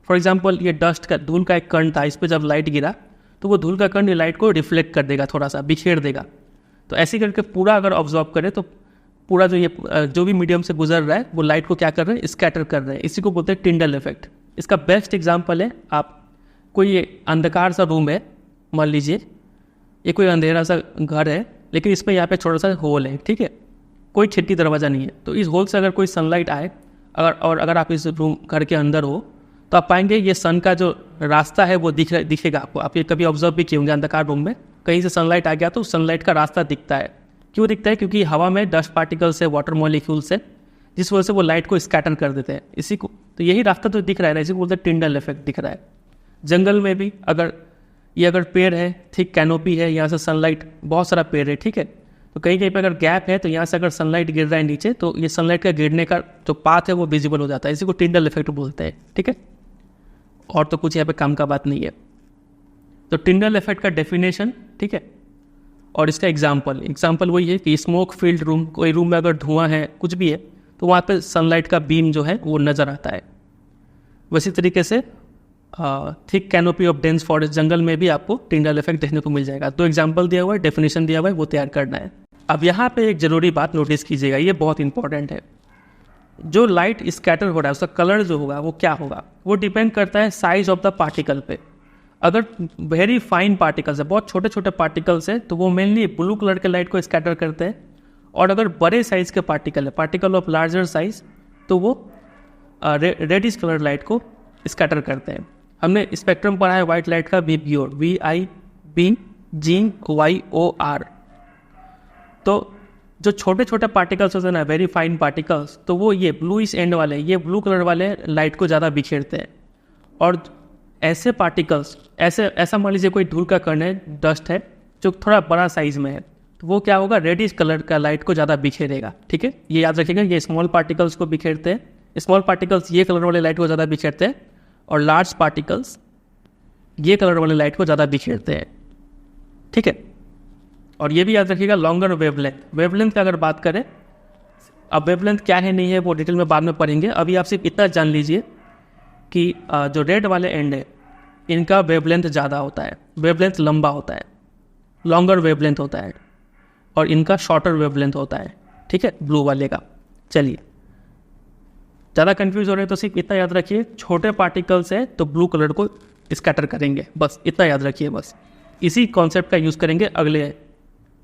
फॉर एग्जांपल ये डस्ट का, धूल का एक कण था, इस पर जब लाइट गिरा तो वो धूल का कण ये लाइट को रिफ्लेक्ट कर देगा, थोड़ा सा बिखेर देगा। तो ऐसे करके पूरा अगर ऑब्जॉर्व करें तो पूरा जो भी मीडियम से गुजर रहा है वो लाइट को क्या कर रहे हैं, स्कैटर कर रहे हैं। इसी को बोलते हैं टिंडल इफेक्ट। इसका बेस्ट एग्जांपल है, आप कोई अंधकार सा रूम है, मान लीजिए ये कोई अंधेरा सा घर है, लेकिन इसमें यहाँ पे छोटा सा होल है, ठीक है, कोई खिड़की दरवाज़ा नहीं है। तो इस होल से अगर कोई सनलाइट आए अगर आप इस रूम घर के अंदर हो तो आप पाएंगे ये सन का जो रास्ता है वो दिखेगा आपको। आप ये कभी ऑब्जर्व भी किए होंगे, अंधकार रूम में कहीं से सनलाइट आ गया तो सनलाइट का रास्ता दिखता है। क्यों दिखता है? क्योंकि हवा में डस्ट पार्टिकल्स है, वाटर मॉलिक्यूल्स है, जिस वजह से वो लाइट को स्कैटर कर देते हैं। इसी को तो यही रास्ता तो दिख रहा है ना, इसी को बोलते हैं टिंडल इफेक्ट दिख रहा है। जंगल में भी अगर पेड़ है, थिक कैनोपी है, यहाँ से सनलाइट बहुत सारा पेड़ है, ठीक है, तो कहीं कहीं पे अगर गैप है तो यहाँ से अगर सनलाइट गिर रहा है नीचे तो ये सनलाइट का गिरने का जो पाथ है वो विजिबल हो जाता है। इसी को टिंडल इफेक्ट बोलते हैं, ठीक है। और तो कुछ यहाँ पे काम का बात नहीं है। तो टिंडल इफेक्ट का डेफिनेशन, ठीक है, और इसका एग्जाम्पल वही है कि स्मोक फील्ड रूम, कोई रूम में अगर धुआं है, कुछ भी है, तो वहाँ पे सनलाइट का बीम जो है वो नज़र आता है। वैसी तरीके से thick canopy of dense forest, जंगल में भी आपको टिंडल इफेक्ट देखने को मिल जाएगा। दो एग्जाम्पल दिया हुआ है, डेफिनेशन दिया हुआ है, वो तैयार करना है। अब यहाँ पे एक जरूरी बात नोटिस कीजिएगा, ये बहुत इंपॉर्टेंट है। जो लाइट स्कैटर हो रहा है उसका कलर जो होगा वो क्या होगा, वो डिपेंड करता है साइज ऑफ द पार्टिकल पे। अगर वेरी फाइन पार्टिकल्स है, बहुत छोटे छोटे पार्टिकल्स है, तो वो मेनली ब्लू कलर के लाइट को स्कैटर करते हैं। और अगर बड़े साइज के पार्टिकल है, पार्टिकल ऑफ लार्जर साइज, तो वो रेडिश कलर लाइट को स्कैटर करते हैं। हमने स्पेक्ट्रम पढ़ा है व्हाइट लाइट का, VIBGYOR, VIBGYOR। तो जो छोटे छोटे पार्टिकल्स होते हैं ना, वेरी फाइन पार्टिकल्स, तो वो ये ब्लूइश एंड वाले, ये ब्लू कलर वाले लाइट को ज़्यादा बिखेरते हैं। और ऐसे पार्टिकल्स, ऐसा मान लीजिए कोई धूल का कण है, डस्ट है, जो थोड़ा बड़ा साइज में है, तो वो क्या होगा, रेडिश कलर का लाइट को ज़्यादा बिखेरेगा, ठीक है। ये याद रखिएगा, ये स्मॉल पार्टिकल्स को बिखेरते हैं, स्मॉल पार्टिकल्स ये कलर वाले लाइट को ज़्यादा बिखेरते हैं, और लार्ज पार्टिकल्स ये कलर वाले लाइट को ज़्यादा बिखेरते हैं, ठीक है। और ये भी याद रखिएगा, लॉन्गर वेवलेंथ का अगर बात करें, अब वेवलेंथ क्या है नहीं है वो डिटेल में बाद में पढ़ेंगे। अभी आप सिर्फ इतना जान लीजिए कि जो रेड वाले एंड है इनका वेवलेंथ ज़्यादा होता है, वेवलेंथ लंबा होता है, लॉन्गर वेवलेंथ होता है, और इनका शॉर्टर वेवलेंथ होता है, ठीक है, ब्लू वाले का। चलिए, ज़्यादा कंफ्यूज हो रहे हैं तो सिर्फ इतना याद रखिए, छोटे पार्टिकल्स है तो ब्लू कलर को स्कैटर करेंगे, बस इतना याद रखिए। बस इसी कॉन्सेप्ट का यूज़ करेंगे अगले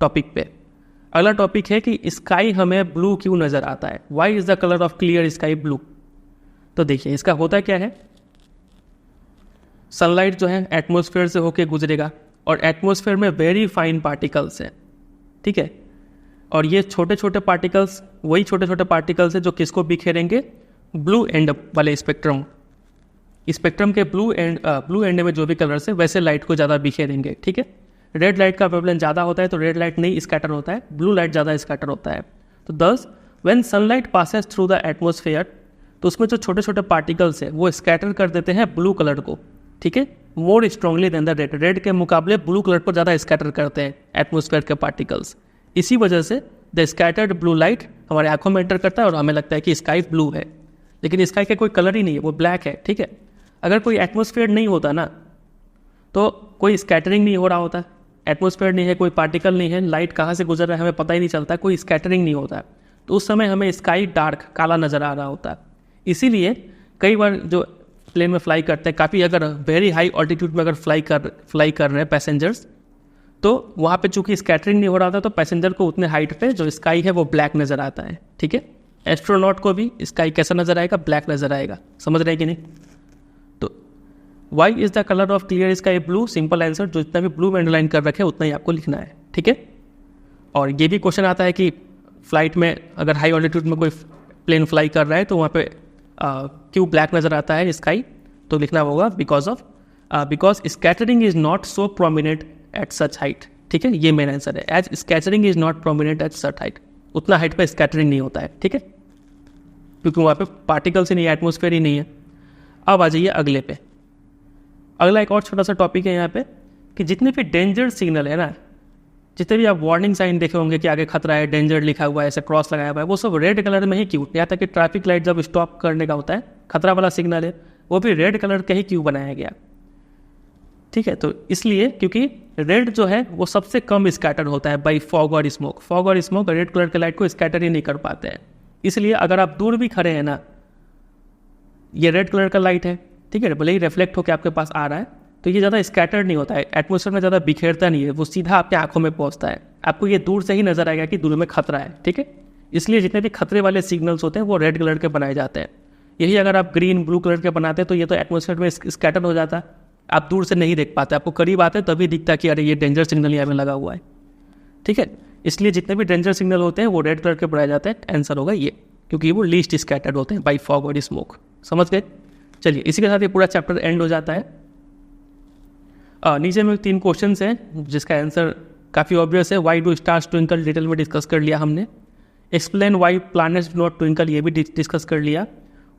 टॉपिक पे। अगला टॉपिक है कि स्काई हमें ब्लू क्यों नज़र आता है, why is the colour of clear sky blue. तो देखिए इसका होता क्या है, सनलाइट जो है एटमॉस्फेयर से होके गुजरेगा, और एटमॉस्फेयर में वेरी फाइन पार्टिकल्स हैं, ठीक है। और ये छोटे छोटे पार्टिकल्स, वही छोटे छोटे पार्टिकल्स है जो किसको बिखेरेंगे, ब्लू एंड वाले स्पेक्ट्रम के ब्लू एंड में जो भी कलर्स है वैसे लाइट को ज़्यादा बिखेरेंगे, ठीक है। रेड लाइट का वेवलेंथ ज़्यादा होता है तो रेड लाइट नहीं स्कैटर होता है, ब्लू लाइट ज़्यादा स्कैटर होता है। तो दस when sunlight passes through the atmosphere, तो उसमें जो छोटे छोटे पार्टिकल्स है वो स्कैटर कर देते हैं ब्लू कलर को, ठीक है, more strongly than the red के मुकाबले ब्लू कलर को ज़्यादा स्कैटर करते हैं एटमॉस्फेयर के पार्टिकल्स। इसी वजह से द स्कैटर्ड ब्लू लाइट हमारे आंखों में एंटर करता है और हमें लगता है कि स्काई ब्लू है, लेकिन स्काई का कोई कलर ही नहीं है, वो ब्लैक है, ठीक है। अगर कोई एटमॉस्फेयर नहीं होता ना तो कोई स्कैटरिंग नहीं हो रहा होता, एटमॉस्फेयर नहीं है, कोई पार्टिकल नहीं है, लाइट कहाँ से गुजर रहा है हमें पता ही नहीं चलता, कोई स्कैटरिंग नहीं होता, तो उस समय हमें स्काई डार्क काला नज़र आ रहा होता है। इसीलिए कई बार जो प्लेन में फ्लाई करते हैं, काफ़ी अगर वेरी हाई ऑल्टीट्यूड में अगर फ्लाई कर रहे हैं पैसेंजर्स, तो वहाँ पे चूंकि स्कैटरिंग नहीं हो रहा था तो पैसेंजर को उतने हाइट पे जो स्काई है वो ब्लैक नज़र आता है, ठीक है। एस्ट्रोनॉट को भी स्काई कैसा नज़र आएगा, ब्लैक नज़र आएगा, समझ रहे हैं कि नहीं। तो why is the colour of clear sky blue, simple answer, जो जितना भी ब्लू में अंडरलाइन कर रखे उतना ही आपको लिखना है, ठीक है। और ये भी क्वेश्चन आता है कि फ्लाइट में अगर हाई ऑल्टीट्यूड में कोई प्लेन फ्लाई कर रहा है तो वहाँ पे क्यों ब्लैक नज़र आता है स्काई, तो लिखना होगा because scattering is not so prominent at such height, ठीक है, ये मेरा आंसर है। As scattering is not prominent at such height, उतना हाइट पे स्कैटरिंग नहीं होता है, ठीक है, क्योंकि वहाँ पे पार्टिकल्स ही नहीं है, एटमॉस्फेयर ही नहीं है। अब आ जाइए अगले पे। अगला एक और छोटा सा टॉपिक है यहाँ पे कि जितने भी डेंजर सिग्नल है ना, जितने भी आप वार्निंग साइन देखे होंगे कि आगे खतरा है, डेंजर लिखा हुआ है, ऐसे क्रॉस लगाया हुआ है, वो सब रेड कलर में ही क्यों, यहाँ तक कि ट्रैफिक लाइट जब स्टॉप करने का होता है, खतरा वाला सिग्नल है, वो भी रेड कलर का ही क्यों बनाया गया, ठीक है। तो इसलिए क्योंकि रेड जो है वो सबसे कम स्कैटर होता है बाई फॉग और स्मोक। फॉग और स्मोक रेड कलर के लाइट को स्कैटर ही नहीं कर पाते हैं, इसलिए अगर आप दूर भी खड़े हैं ना, ये रेड कलर का लाइट है, ठीक है, भले ही रिफ्लेक्ट होकर आपके पास आ रहा है तो ये ज़्यादा स्कैटर्ड नहीं होता है, एटमॉस्फेयर में ज़्यादा बिखेरता नहीं है, वो सीधा आपकी आंखों में पहुंचता है। आपको ये दूर से ही नजर आएगा कि दूर में खतरा है, ठीक है। इसलिए जितने भी खतरे वाले सिग्नल्स होते हैं वो रेड कलर के बनाए जाते हैं। यही अगर आप ग्रीन ब्लू कलर के बनाते हैं तो ये तो एटमॉस्फेयर में स्कैटर हो जाता है, आप दूर से नहीं देख पाते, आपको करीब आते हैं तभी दिखता है कि अरे ये डेंजर सिग्नल यहाँ में लगा हुआ है, ठीक है। इसलिए जितने भी डेंजर सिग्नल होते हैं वो रेड कलर के बनाए जाते हैं। आंसर होगा ये, क्योंकि वो लीस्ट स्कैटर्ड होते हैं बाई फॉग और स्मोक। समझ गए? चलिए, इसी के साथ ये पूरा चैप्टर एंड हो जाता है। नीचे में 3 क्वेश्चन हैं जिसका आंसर काफ़ी ऑब्वियस है। Why do stars twinkle, detail में डिस्कस कर लिया हमने। Explain why planets do not twinkle, ये भी डिस्कस कर लिया।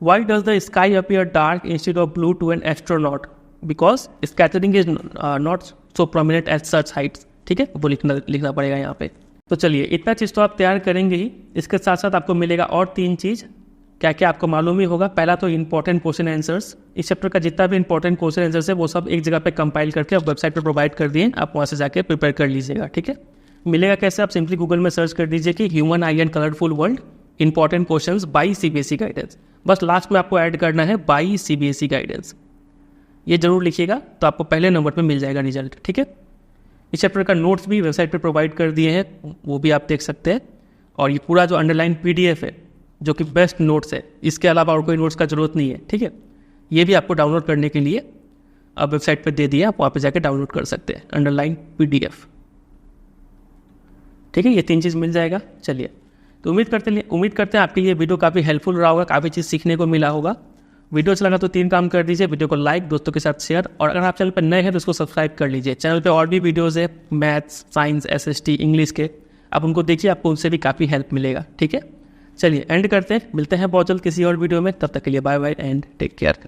Why does the sky appear dark instead of blue to an astronaut, because scattering is not so prominent at such heights, ठीक है, वो लिखना पड़ेगा यहाँ पे। तो चलिए, इतना चीज़ तो आप तैयार करेंगे ही, इसके साथ साथ आपको मिलेगा और 3 चीज़। क्या क्या आपको मालूम ही होगा। पहला तो इंपॉर्टेंट क्वेश्चन आंसर्स, इस चैप्टर का जितना भी इंपॉर्टेंट क्वेश्चन आंसर्स है वो सब एक जगह पे कंपाइल करके आप वेबसाइट पे प्रोवाइड कर दिए, आप वहाँ से जाके प्रिपेयर कर लीजिएगा, ठीक है। मिलेगा कैसे? आप सिंपली गूगल में सर्च कर दीजिए कि human eye and colourful world important questions by CBSE guidance, बस लास्ट में आपको ऐड करना है बाई सीबीएसई गाइडेंस, ये जरूर लिखिएगा तो आपको पहले नंबर पर मिल जाएगा रिजल्ट, ठीक है। इस चैप्टर का नोट्स भी वेबसाइट पर प्रोवाइड कर दिए हैं, वो भी आप देख सकते हैं। और ये पूरा जो अंडरलाइन PDF है जो कि बेस्ट नोट्स है, इसके अलावा और कोई नोट्स का जरूरत नहीं है, ठीक है। ये भी आपको डाउनलोड करने के लिए अब वेबसाइट पे दे दिया, आप वहाँ पे जाके डाउनलोड कर सकते हैं अंडरलाइन PDF, ठीक है। ये 3 चीज़ मिल जाएगा। चलिए, तो उम्मीद करते हैं आपके लिए वीडियो काफ़ी हेल्पफुल रहा होगा, काफ़ी चीज़ सीखने को मिला होगा। वीडियो अच्छा लगा तो 3 काम कर दीजिए, वीडियो को लाइक, दोस्तों के साथ शेयर, और अगर आप चैनल पर नए हैं तो उसको सब्सक्राइब कर लीजिए। चैनल पे और भी वीडियोज़ है मैथ्स, साइंस, SST, इंग्लिश के, आप उनको देखिए, आपको उनसे भी काफ़ी हेल्प मिलेगा, ठीक है। चलिए, एंड करते हैं, मिलते हैं बहुत जल्द किसी और वीडियो में, तब तक के लिए bye bye and take care.